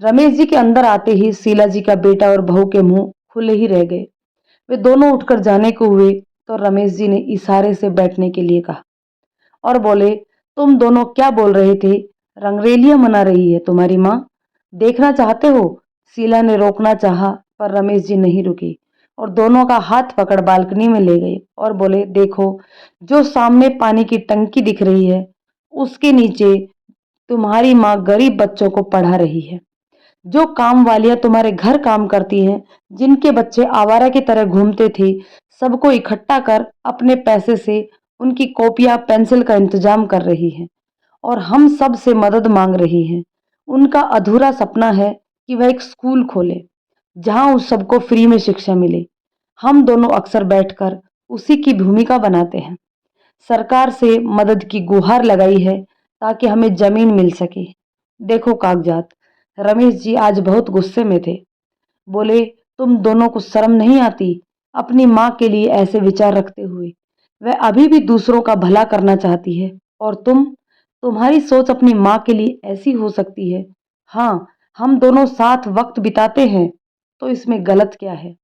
रमेश जी के अंदर आते ही शीला जी का बेटा और बहू के मुंह खुले ही रह गए। वे दोनों उठकर जाने को हुए तो रमेश जी ने इशारे से बैठने के लिए कहा और बोले, तुम दोनों क्या बोल रहे थे। रंगरेलियां मना रही है तुम्हारी माँ, देखना चाहते हो। शीला ने रोकना चाहा, पर रमेश जी नहीं रुके और दोनों का हाथ पकड़ बालकनी में ले गए और बोले, देखो, जो सामने पानी की टंकी दिख रही है, उसके नीचे तुम्हारी माँ गरीब बच्चों को पढ़ा रही है। जो काम वालियां तुम्हारे घर काम करती हैं, जिनके बच्चे आवारा की तरह घूमते थे, सबको इकट्ठा कर अपने पैसे से उनकी कॉपियां पेंसिल का इंतजाम कर रही है और हम सब से मदद मांग रही है। उनका अधूरा सपना है कि वह एक स्कूल खोले जहां उस सबको फ्री में शिक्षा मिले। हम दोनों अक्सर बैठकर उसी की भूमिका बनाते हैं। सरकार से मदद की गुहार लगाई है ताकि हमें जमीन मिल सके। देखो कागजात। रमेश जी आज बहुत गुस्से में थे। बोले, तुम दोनों को शर्म नहीं आती अपनी माँ के लिए ऐसे विचार रखते हुए। वह अभी भी दूसरों का भला करना चाहती है और तुम्हारी सोच अपनी माँ के लिए ऐसी हो सकती है। हाँ, हम दोनों साथ वक्त बिताते हैं तो इसमें गलत क्या है।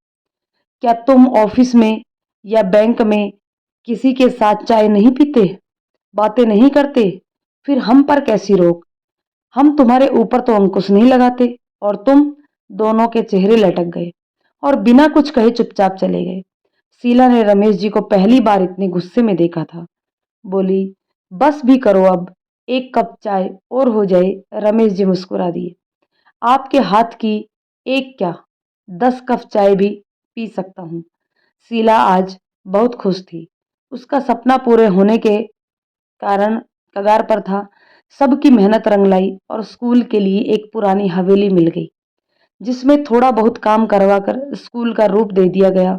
क्या तुम ऑफिस में या बैंक में किसी के साथ चाय नहीं पीते, बातें नहीं करते, फिर हम पर कैसी रोक। हम तुम्हारे ऊपर तो अंकुश नहीं लगाते। और तुम दोनों के चेहरे लटक गए और बिना कुछ कहे चुपचाप चले गए। शीला ने रमेश जी को पहली बार इतने गुस्से में देखा था। बोली, बस भी करो अब, एक कप चाय और हो जाए। रमेश जी मुस्कुरा दिए। आपके हाथ की एक क्या, 10 कप चाय भी पी सकता हूँ। शीला आज बहुत खुश थी। उसका सपना पूरे होने के कारण कगार पर था। सबकी मेहनत रंग लाई और स्कूल के लिए एक पुरानी हवेली मिल गई, जिसमें थोड़ा बहुत काम करवा कर स्कूल का रूप दे दिया गया।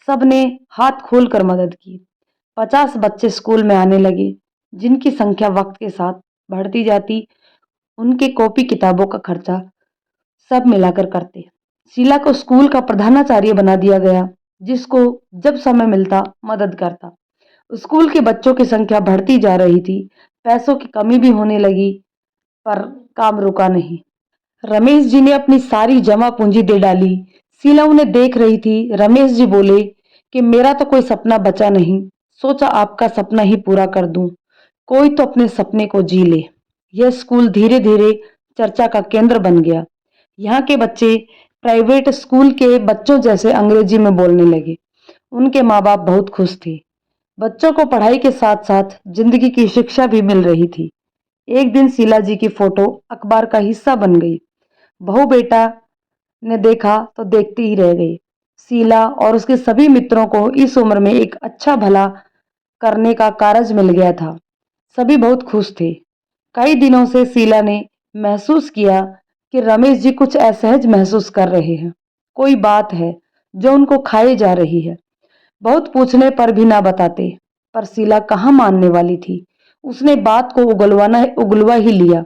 सबने हाथ खोलकर मदद की। 50 बच्चे स्कूल में आने लगे, जिनकी संख्या वक्त के साथ बढ़ती जाती। उनके कॉपी किताबों का खर्चा सब मिलाकर करते। शीला को स्कूल का प्रधानाचार्य बना दिया गया, जिसको जब समय मिलता मदद करता। स्कूल के बच्चों की संख्या बढ़ती जा रही थी। पैसों की कमी भी होने लगी, पर काम रुका नहीं। रमेश जी ने अपनी सारी जमा पूंजी दे डाली। शीला उन्हें देख रही थी। रमेश जी बोले कि मेरा तो कोई सपना बचा नहीं, सोचा आपका सपना ही पूरा कर दूं। कोई तो अपने सपने को जी ले। यह स्कूल धीरे धीरे चर्चा का केंद्र बन गया। यहाँ के बच्चे प्राइवेट स्कूल के बच्चों जैसे अंग्रेजी में बोलने लगे। उनके माँ बाप बहुत खुश थे। बच्चों को पढ़ाई के साथ साथ जिंदगी की शिक्षा भी मिल रही थी। एक दिन शीला जी की फोटो अखबार का हिस्सा बन गई। बहू बेटा ने देखा तो देखते ही रह गए। शीला और उसके सभी मित्रों को इस उम्र में एक अच्छा भला करने का कारज मिल गया था। सभी बहुत खुश थे। कई दिनों से शीला ने महसूस किया कि रमेश जी कुछ असहज महसूस कर रहे हैं। कोई बात है जो उनको खाई जा रही है। बहुत पूछने पर भी ना बताते, पर शीला कहाँ मानने वाली थी। उसने बात को उगलवा ही लिया,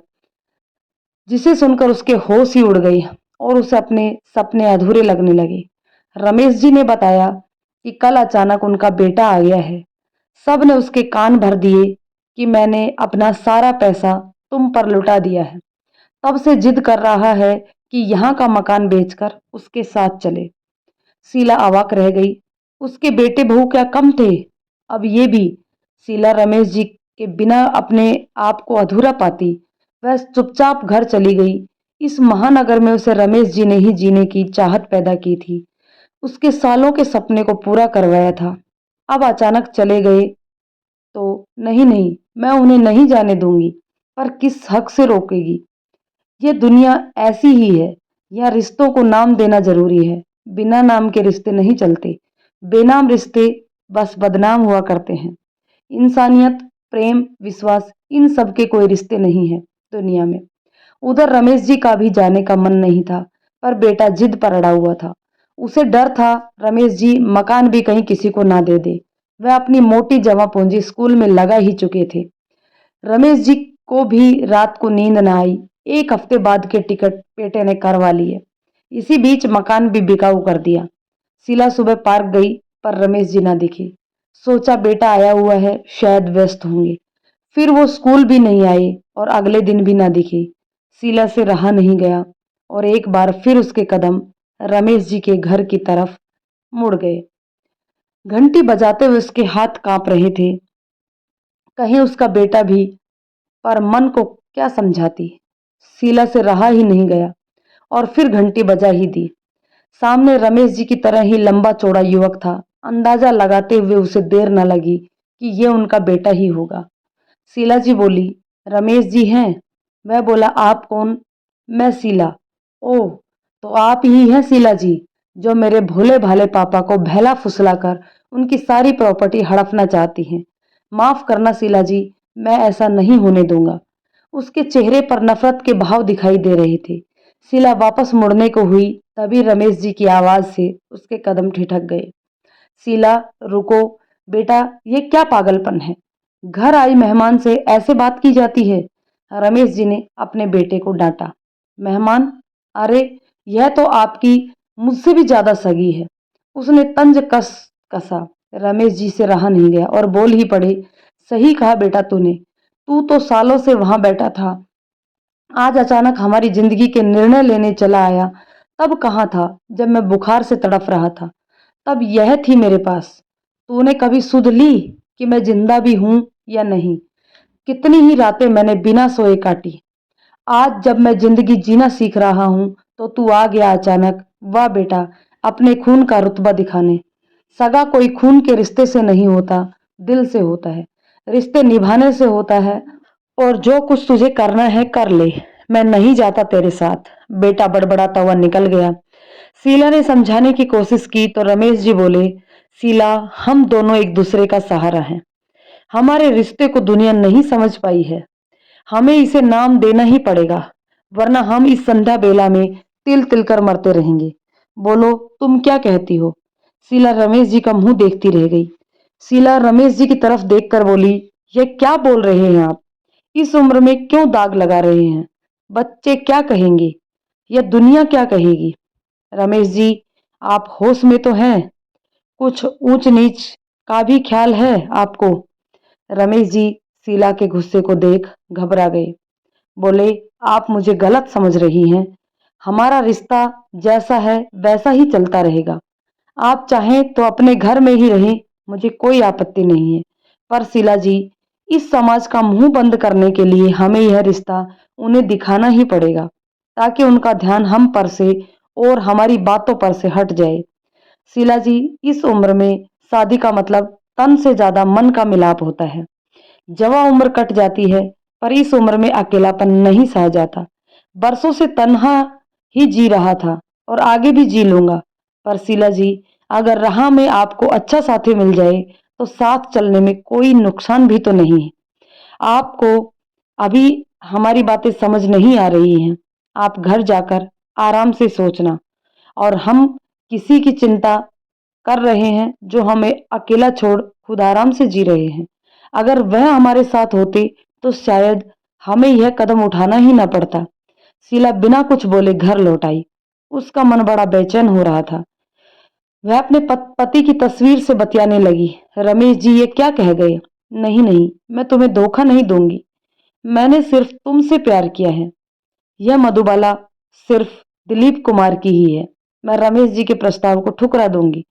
जिसे सुनकर उसके होश ही उड़ गए और उसे अपने सपने अधूरे लगने लगे। रमेश जी ने बताया कि कल अचानक उनका बेटा आ गया है। सब ने उसके कान भर दिए कि मैंने अपना सारा पैसा तुम पर लुटा दिया है। तब से जिद कर रहा है कि यहाँ का मकान बेचकर उसके साथ चले। शीला अवाक रह गई। उसके बेटे बहू क्या कम थे, अब ये भी। शीला रमेश जी के बिना अपने आप को अधूरा पाती। वह चुपचाप घर चली गई। इस महानगर में उसे रमेश जी ने ही जीने की चाहत पैदा की थी, उसके सालों के सपने को पूरा करवाया था। अब अचानक चले गए तो नहीं नहीं, मैं उन्हें नहीं जाने दूंगी। पर किस हक से रोकेगी? ये दुनिया ऐसी ही है। यह रिश्तों को नाम देना जरूरी है। बिना नाम के रिश्ते नहीं चलते। बेनाम रिश्ते बस बदनाम हुआ करते हैं। इंसानियत, प्रेम, विश्वास, इन सब के कोई रिश्ते नहीं है दुनिया में। उधर रमेश जी का भी जाने का मन नहीं था, पर बेटा जिद पर अड़ा हुआ था। उसे डर था रमेश जी मकान भी कहीं किसी को ना दे दे। वह अपनी मोटी जमा पूंजी स्कूल में लगा ही चुके थे। रमेश जी को भी रात को नींद न आई। एक हफ्ते बाद के टिकट बेटे ने करवा लिए। इसी बीच मकान भी बिकाऊ कर दिया। शीला सुबह पार्क गई पर रमेश जी ना दिखे। सोचा बेटा आया हुआ है, शायद व्यस्त होंगे। फिर वो स्कूल भी नहीं आए और अगले दिन भी ना दिखे। शीला से रहा नहीं गया और एक बार फिर उसके कदम रमेश जी के घर की तरफ मुड़ गए। घंटी बजाते हुए उसके हाथ कांप रहे थे। कहीं उसका बेटा भी, पर मन को क्या समझाती। शीला से रहा ही नहीं गया और फिर घंटी बजा ही दी। सामने रमेश जी की तरह ही लंबा चौड़ा युवक था। अंदाजा लगाते हुए उसे देर न लगी कि यह उनका बेटा ही होगा। शीला जी बोली, रमेश जी हैं? वह बोला, आप कौन? मैं शीला। ओह, तो आप ही हैं शीला जी, जो मेरे भोले भाले पापा को बहला फुसलाकर उनकी सारी प्रॉपर्टी हड़पना चाहती हैं। माफ करना शीला जी, मैं ऐसा नहीं होने दूंगा। उसके चेहरे पर नफरत के भाव दिखाई दे रहे थे। शीला वापस मुड़ने को हुई, तभी रमेश जी की आवाज से उसके कदम ठिठक गए। शीला, रुको बेटा, ये क्या पागलपन है? घर आई मेहमान से ऐसे बात की जाती है? रमेश जी ने अपने बेटे को डांटा। मेहमान? अरे, यह तो आपकी मुझसे भी ज्यादा सगी है। उसने तंज कसा। रमेश जी से रहा नहीं गया और बोल ही पड़े, सही कहा बेटा तूने। तू तो सालों से वहां बैठा था, आज अचानक हमारी जिंदगी के निर्णय लेने चला आया। तब कहाँ था जब मैं बुखार से तड़प रहा था? तब यह थी मेरे पास। तूने कभी सुध ली कि मैं जिंदा भी हूं या नहीं? कितनी ही रातें मैंने बिना सोए काटी। आज जब मैं जिंदगी जीना सीख रहा हूं तो तू आ गया अचानक। वाह बेटा, अपने खून का रुतबा दिखाने। सगा कोई खून के रिश्ते से नहीं होता, दिल से होता है। रिश्ते निभाने से होता है। और जो कुछ तुझे करना है कर ले, मैं नहीं जाता तेरे साथ। बेटा बड़बड़ाता हुआ निकल गया। शीला ने समझाने की कोशिश की तो रमेश जी बोले, शीला, हम दोनों एक दूसरे का सहारा हैं। हमारे रिश्ते को दुनिया नहीं समझ पाई है। हमें इसे नाम देना ही पड़ेगा, वरना हम इस संध्या बेला में तिल तिल कर मरते रहेंगे। बोलो, तुम क्या कहती हो? शीला रमेश जी का मुंह देखती रह गई। शीला रमेश जी की तरफ देखकर बोली, ये क्या बोल रहे हैं आप? इस उम्र में क्यों दाग लगा रहे हैं? बच्चे क्या कहेंगे? यह दुनिया क्या कहेगी? रमेश जी, आप होश में तो हैं? कुछ ऊंच नीच का भी ख्याल है आपको? रमेश जी शीला के गुस्से को देख घबरा गए। बोले, आप मुझे गलत समझ रही हैं। हमारा रिश्ता जैसा है वैसा ही चलता रहेगा। आप चाहें तो अपने घर में ही रहें, मुझे कोई आपत्ति नहीं है। पर शीला जी, इस समाज का मुंह बंद करने के लिए हमें यह रिश्ता उन्हें दिखाना ही पड़ेगा, ताकि उनका ध्यान हम पर से और हमारी बातों पर से हट जाए। शीला जी, इस उम्र में शादी का मतलब तन से ज्यादा मन का मिलाप होता है। जवा उम्र कट जाती है, पर इस उम्र में अकेलापन नहीं सहा जाता। बरसों से तन्हा ही जी रहा था और आगे भी जी लूंगा। पर शीला जी, अगर राह में आपको अच्छा साथी मिल जाए तो साथ चलने में कोई नुकसान भी तो नहीं है। आपको अभी हमारी बातें समझ नहीं आ रही हैं। आप घर जाकर आराम से सोचना। और हम किसी की चिंता कर रहे हैं जो हमें अकेला छोड़ खुद आराम से जी रहे हैं। अगर वह हमारे साथ होते तो शायद हमें यह कदम उठाना ही ना पड़ता। शीला बिना कुछ बोले घर लौट आई। उसका मन बड़ा बेचैन हो रहा था। वह अपने पति की तस्वीर से बतियाने लगी। रमेश जी ये क्या कह गए? नहीं नहीं, मैं तुम्हें धोखा नहीं दूंगी, मैंने सिर्फ तुमसे प्यार किया है। यह मधुबाला सिर्फ दिलीप कुमार की ही है। मैं रमेश जी के प्रस्ताव को ठुकरा दूंगी।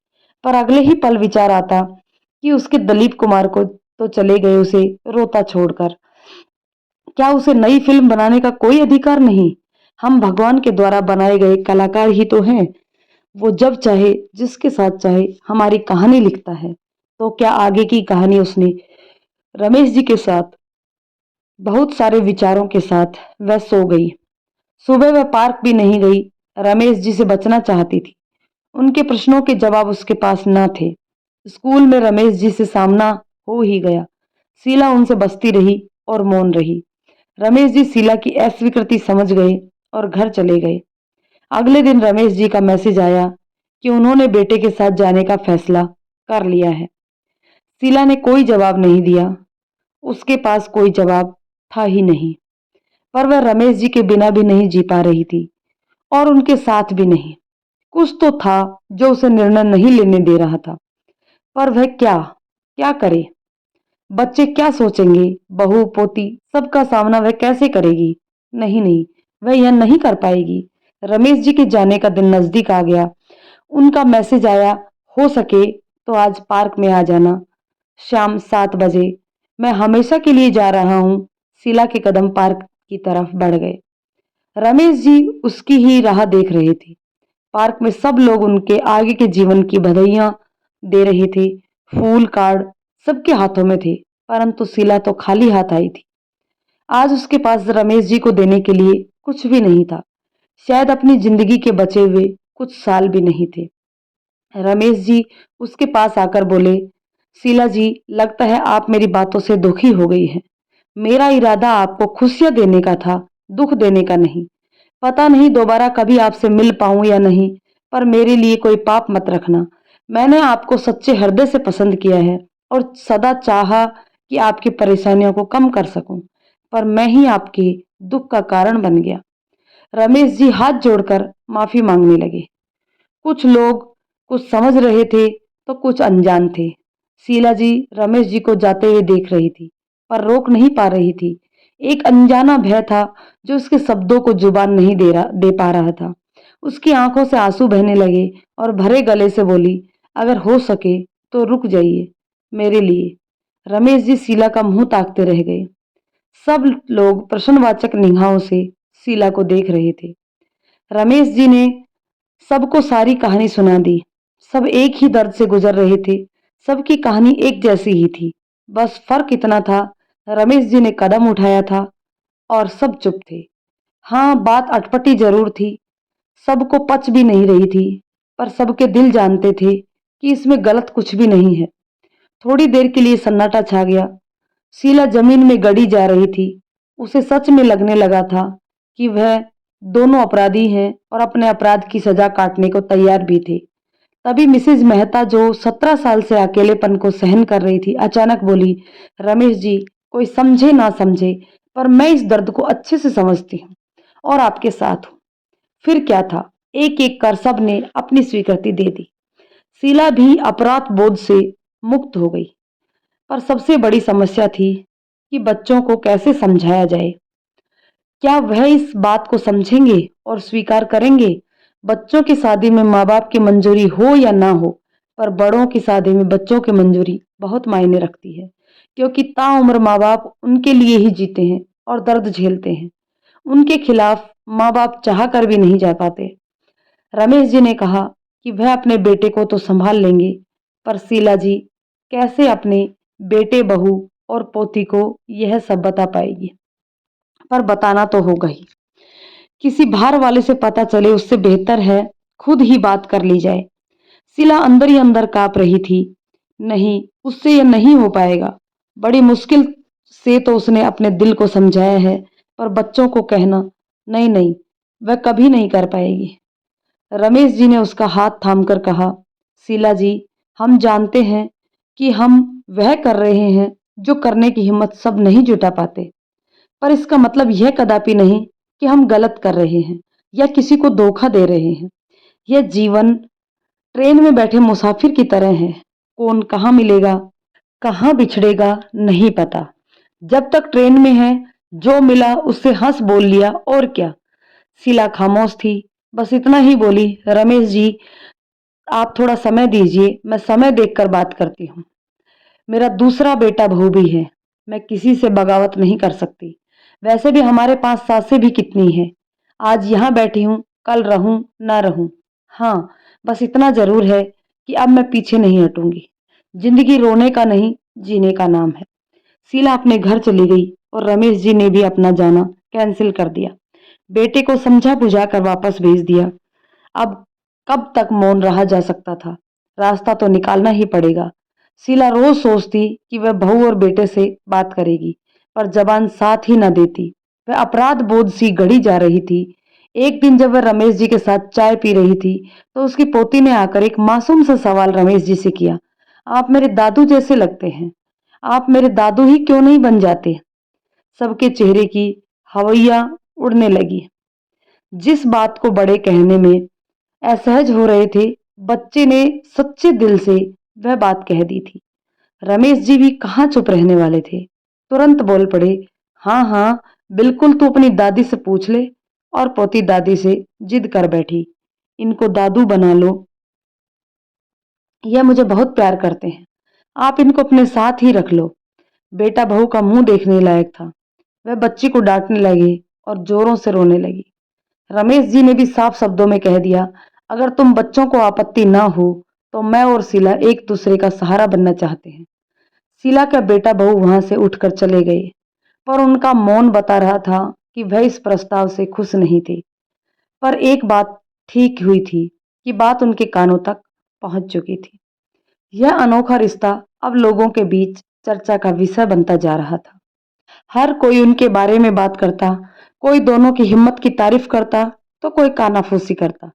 पर अगले ही पल विचार आता कि उसके दिलीप कुमार को तो चले गए उसे रोता छोड़कर। क्या उसे नई फिल्म बनाने का कोई अधिकार नहीं? हम भगवान के द्वारा बनाए गए कलाकार ही तो हैं। वो जब चाहे जिसके साथ चाहे हमारी कहानी लिखता है। तो क्या आगे की कहानी उसने रमेश जी के साथ बहुत सारे विचारों के साथ वह सो गई। सुबह वह पार्क भी नहीं गई। रमेश जी से बचना चाहती थी। उनके प्रश्नों के जवाब उसके पास न थे। स्कूल में रमेश जी से सामना हो ही गया। शीला उनसे बसती रही और मौन रही। रमेश जी शीला की अस्वीकृति समझ गए और घर चले गए। अगले दिन रमेश जी का मैसेज आया कि उन्होंने बेटे के साथ जाने का फैसला कर लिया है। शीला ने कोई जवाब नहीं दिया। उसके पास कोई जवाब था ही नहीं। पर वह रमेश जी के बिना भी नहीं जी पा रही थी और उनके साथ भी नहीं। कुछ तो था जो उसे निर्णय नहीं लेने दे रहा था। पर वह क्या क्या करे? बच्चे क्या सोचेंगे? बहू पोती सबका सामना वह कैसे करेगी? नहीं नहीं, वह यह नहीं कर पाएगी। रमेश जी के जाने का दिन नजदीक आ गया। उनका मैसेज आया, हो सके तो आज पार्क में आ जाना, शाम 7 बजे। मैं हमेशा के लिए जा रहा हूँ। शीला के कदम पार्क की तरफ बढ़ गए। रमेश जी उसकी ही राह देख रहे थे। पार्क में सब लोग उनके आगे के जीवन की बधाइयां दे रहे थे। फूल कार्ड सबके हाथों में थे, परंतु शीला तो खाली हाथ आई थी। आज उसके पास रमेश जी को देने के लिए कुछ भी नहीं था। शायद अपनी जिंदगी के बचे हुए कुछ साल भी नहीं थे। रमेश जी उसके पास आकर बोले, शीला जी, लगता है आप मेरी बातों से दुखी हो गई हैं। मेरा इरादा आपको खुशियां देने का था, दुख देने का नहीं। पता नहीं दोबारा कभी आपसे मिल पाऊं या नहीं, पर मेरे लिए कोई पाप मत रखना। मैंने आपको सच्चे हृदय से पसंद किया है और सदा चाहा कि आपकी परेशानियों को कम कर सकूं, पर मैं ही आपके दुख का कारण बन गया। रमेश जी हाथ जोड़कर माफी मांगने लगे। कुछ लोग कुछ समझ रहे थे तो कुछ अनजान थे। शीला जी रमेश जी को जाते हुए देख रही थी, पर रोक नहीं पा रही थी। एक अनजाना भय था जो उसके शब्दों को जुबान नहीं दे पा रहा था। उसकी आंखों से आंसू बहने लगे और भरे गले से बोली, अगर हो सके तो रुक जाइए मेरे लिए। रमेश जी शीला का मुंह ताकते रह गए। सब लोग प्रश्नवाचक निगाहों से शीला को देख रहे थे। रमेश जी ने सबको सारी कहानी सुना दी। सब एक ही दर्द से गुजर रहे थे। सबकी कहानी एक जैसी ही थी। बस फर्क इतना था, रमेश जी ने कदम उठाया था और सब चुप थे। हाँ, बात अटपटी जरूर थी, सबको पच भी नहीं रही थी, पर सबके दिल जानते थे कि इसमें गलत कुछ भी नहीं है। थोड़ी देर के लिए सन्नाटा छा गया। शीला जमीन में गड़ी जा रही थी। उसे सच में लगने लगा था कि वह दोनों अपराधी हैं और अपने अपराध की सजा काटने को तैयार भी थे। तभी मिसेज मेहता, जो 17 साल से अकेलेपन को सहन कर रही थी, अचानक बोली, रमेश जी, कोई समझे ना समझे, पर मैं इस दर्द को अच्छे से समझती हूँ और आपके साथ हूँ। फिर क्या था, एक एक कर सब ने अपनी स्वीकृति दे दी। शीला भी अपराध बोध से मुक्त हो गई। पर सबसे बड़ी समस्या थी कि बच्चों को कैसे समझाया जाए। क्या वह इस बात को समझेंगे और स्वीकार करेंगे? बच्चों की शादी में माँ बाप की मंजूरी हो या ना हो, पर बड़ों की शादी में बच्चों की मंजूरी बहुत मायने रखती है, क्योंकि ताउम्र माँ बाप उनके लिए ही जीते हैं और दर्द झेलते हैं। उनके खिलाफ माँ बाप चाह कर भी नहीं जा पाते। रमेश जी ने कहा कि वह अपने बेटे को तो संभाल लेंगे, पर शीला जी कैसे अपने बेटे, बहू और पोती को यह सब बता पाएगी? पर बताना तो होगा ही। किसी बाहर वाले से पता चले उससे बेहतर है खुद ही बात कर ली जाए। शीला अंदर ही अंदर कांप रही थी। नहीं, उससे यह नहीं हो पाएगा। बड़ी मुश्किल से तो उसने अपने दिल को समझाया है, पर बच्चों को कहना, नहीं नहीं, वह कभी नहीं कर पाएगी। रमेश जी ने उसका हाथ थामकर कहा, शीला जी, हम जानते हैं कि हम वह कर रहे हैं जो करने की हिम्मत सब नहीं जुटा पाते, पर इसका मतलब यह कदापि नहीं कि हम गलत कर रहे हैं या किसी को धोखा दे रहे हैं। यह जीवन ट्रेन में बैठे मुसाफिर की तरह हैं। कौन कहाँ मिलेगा, कहाँ बिछड़ेगा नहीं पता। जब तक ट्रेन में है, जो मिला उससे हंस बोल लिया और क्या। शीला खामोश थी, बस इतना ही बोली, रमेश जी आप थोड़ा समय दीजिए, मैं समय देखकर बात करती हूँ। मेरा दूसरा बेटा बहू भी है, मैं किसी से बगावत नहीं कर सकती। वैसे भी हमारे पास सासें भी कितनी हैं। आज यहाँ बैठी हूँ, कल रहूं ना रहूं। हाँ, बस इतना जरूर है कि अब मैं पीछे नहीं हटूंगी। जिंदगी रोने का नहीं, जीने का नाम है। शीला अपने घर चली गई और रमेश जी ने भी अपना जाना कैंसिल कर दिया। बेटे को समझा बुझा कर वापस भेज दिया। अब कब तक मौन रहा जा सकता था। रास्ता तो निकालना ही पड़ेगा। शीला रोज सोचती कि वह बहू और बेटे से बात करेगी, पर जबान साथ ही न देती। वह अपराध बोध सी गढ़ी जा रही थी। एक दिन जब वह रमेश जी के साथ चाय पी रही थी, तो उसकी पोती ने आकर एक मासूम सा सवाल रमेश जी से किया। आप मेरे दादू जैसे लगते हैं, आप मेरे दादू ही क्यों नहीं बन जाते। सबके चेहरे की हवैया उड़ने लगी। जिस बात को बड़े कहने में असहज हो रहे थे, बच्चे ने सच्चे दिल से वह बात कह दी थी। रमेश जी भी कहाँ चुप रहने वाले थे, तुरंत बोल पड़े। हाँ हाँ, बिल्कुल तू अपनी दादी से पूछ ले। और पोती दादी से जिद कर बैठी, इनको दादू बना लो, यह मुझे बहुत प्यार करते हैं, आप इनको अपने साथ ही रख लो। बेटा बहू का मुंह देखने लायक था। वह बच्ची को डांटने लगे और जोरों से रोने लगी। रमेश जी ने भी साफ शब्दों में कह दिया, अगर तुम बच्चों को आपत्ति ना हो तो मैं और शीला एक दूसरे का सहारा बनना चाहते हैं। शीला का बेटा बहू वहां से उठकर चले गए, पर उनका मौन बता रहा था कि वह इस प्रस्ताव से खुश नहीं थे। पर एक बात ठीक हुई थी कि बात उनके कानों तक पहुंच चुकी थी। यह अनोखा रिश्ता अब लोगों के बीच चर्चा का विषय बनता जा रहा था। हर कोई उनके बारे में बात करता, कोई दोनों की हिम्मत की तारीफ करता, तो कोई कानाफूसी करता।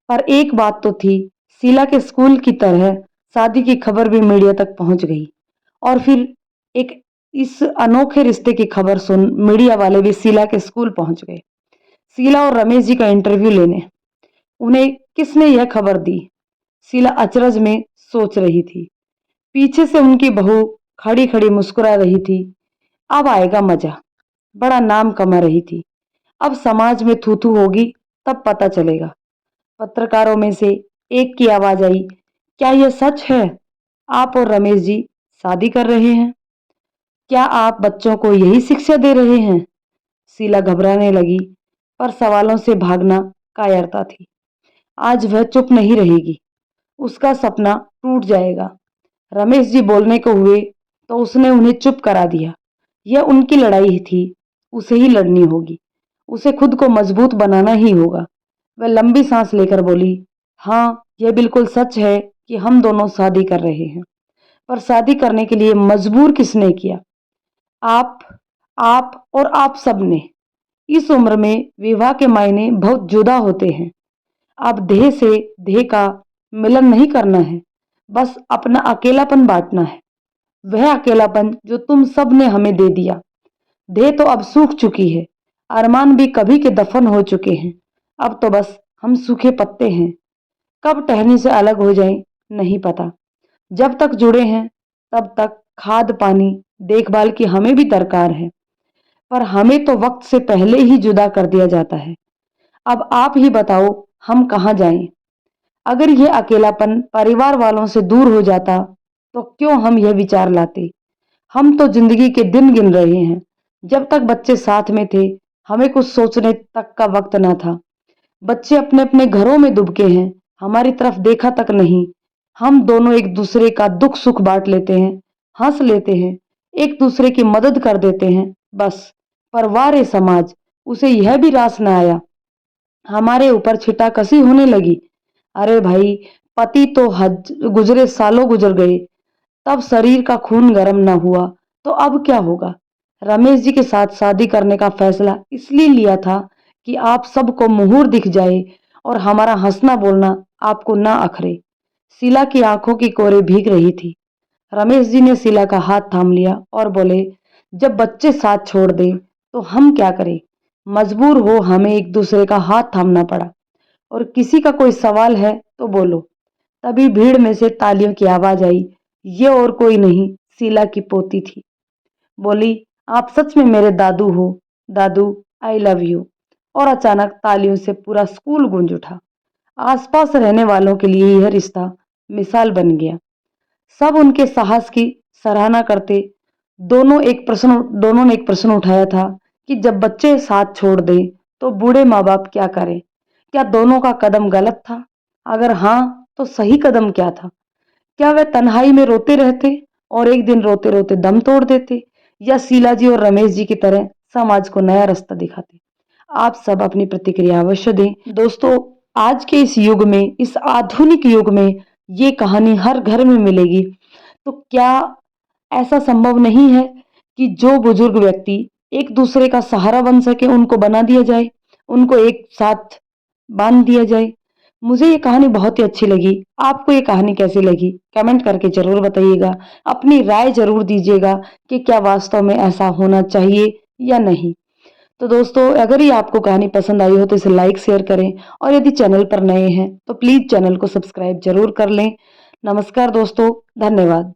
पर एक बात तो थी, शीला के स्कूल की तरह शादी की खबर भी मीडिया तक पहुंच गई। और फिर एक इस अनोखे रिश्ते की खबर सुन मीडिया वाले भी शीला के स्कूल पहुंच गए, शीला और रमेश जी का इंटरव्यू लेने। उन्हें किसने यह खबर दी? शीला अचरज में सोच रही थी। पीछे से उनकी बहू खड़ी खड़ी मुस्कुरा रही थी। अब आएगा मजा। बड़ा नाम कमा रही थी। अब समाज में थू थू होगी, तब पता चलेगा। पत्रकारों में से एक की आवाज आई, क्या यह सच है? आप और रमेश जी शादी कर रहे हैं? क्या आप बच्चों को यही शिक्षा दे रहे हैं? शीला घबराने लगी, पर सवालों से भागना कायरता थी। आज वह चुप नहीं रहेगी, उसका सपना टूट जाएगा। रमेश जी बोलने को हुए तो उसने उन्हें चुप करा दिया। यह उनकी लड़ाई थी, उसे ही लड़नी होगी। उसे खुद को मजबूत बनाना ही होगा। वह लंबी सांस लेकर बोली, हाँ, यह बिल्कुल सच है कि हम दोनों शादी कर रहे हैं। पर शादी करने के लिए मजबूर किसने किया? आप आप और आप सबने। इस उम्र में विवाह के मायने बहुत जुदा होते हैं। अब देह से देह का मिलन नहीं करना है, बस अपना अकेलापन बांटना है। वह अकेलापन जो तुम सब ने हमें दे दिया। देह तो अब सूख चुकी है, अरमान भी कभी के दफन हो चुके हैं। अब तो बस हम सूखे पत्ते हैं। कब टहनी से अलग हो जाएं नहीं पता। जब तक जुड़े हैं तब तक खाद पानी देखभाल की हमें भी दरकार है, पर हमें तो वक्त से पहले ही जुदा कर दिया जाता है। अब आप ही बताओ, हम कहाँ जाएं? अगर यह अकेलापन परिवार वालों से दूर हो जाता तो क्यों हम यह विचार लाते? हम तो जिंदगी के दिन गिन रहे हैं। जब तक बच्चे साथ में थे, हमें कुछ सोचने तक का वक्त ना था। बच्चे अपने अपने घरों में दुबके हैं, हमारी तरफ देखा तक नहीं। हम दोनों एक दूसरे का दुख सुख बांट लेते हैं, हंस लेते हैं, एक दूसरे की मदद कर देते हैं, बस। पर वारे समाज, उसे यह भी रास न आया, हमारे ऊपर छिटाकसी होने लगी। अरे भाई, पति तो हज गुजरे सालों गुजर गए, तब शरीर का खून गर्म न हुआ तो अब क्या होगा? रमेश जी के साथ शादी करने का फैसला इसलिए लिया था कि आप सबको मुहूर्त दिख जाए और हमारा हंसना बोलना आपको ना अखरे। शीला की आंखों की कोरे भीग रही थी। रमेश जी ने शीला का हाथ थाम लिया और बोले, जब बच्चे साथ छोड़ दें तो हम क्या करें? मजबूर हो हमें एक दूसरे का हाथ थामना पड़ा। और किसी का कोई सवाल है तो बोलो। तभी भीड़ में से तालियों की आवाज आई। ये और कोई नहीं, शीला की पोती थी। बोली, आप सच में मेरे दादू हो। दादू, आई लव यू। और अचानक तालियों से पूरा स्कूल गूंज उठा। आसपास रहने वालों के लिए यह रिश्ता मिसाल बन गया। सब उनके साहस की सराहना करते। दोनों ने एक प्रश्न उठाया था कि जब बच्चे साथ छोड़ दें तो बूढ़े माँ बाप क्या करें। क्या दोनों का कदम गलत था? अगर हाँ, तो सही कदम क्या था? क्या वे तन्हाई में रोते रहते और एक दिन रोते रोते दम तोड़ देते, या शीला जी और रमेश जी की तरह समाज को नया रास्ता दिखाते? आप सब अपनी प्रतिक्रिया अवश्य दें। दोस्तों, आज के इस युग में, इस आधुनिक युग में ये कहानी हर घर में मिलेगी। तो क्या ऐसा संभव नहीं है कि जो बुजुर्ग व्यक्ति एक दूसरे का सहारा बन सके, उनको बना दिया जाए, उनको एक साथ बांध दिया जाए? मुझे ये कहानी बहुत ही अच्छी लगी। आपको ये कहानी कैसी लगी? कमेंट करके ज़रूर बताइएगा। अपनी राय ज़रूर दीजिएगा कि क्या वास्तव में ऐसा होना चाहिए या नहीं। तो दोस्तों, अगर ये आपको कहानी पसंद आई हो तो इसे लाइक शेयर करें, और यदि चैनल पर नए हैं तो प्लीज़ चैनल को सब्सक्राइब ज़रूर कर लें। नमस्कार दोस्तों, धन्यवाद।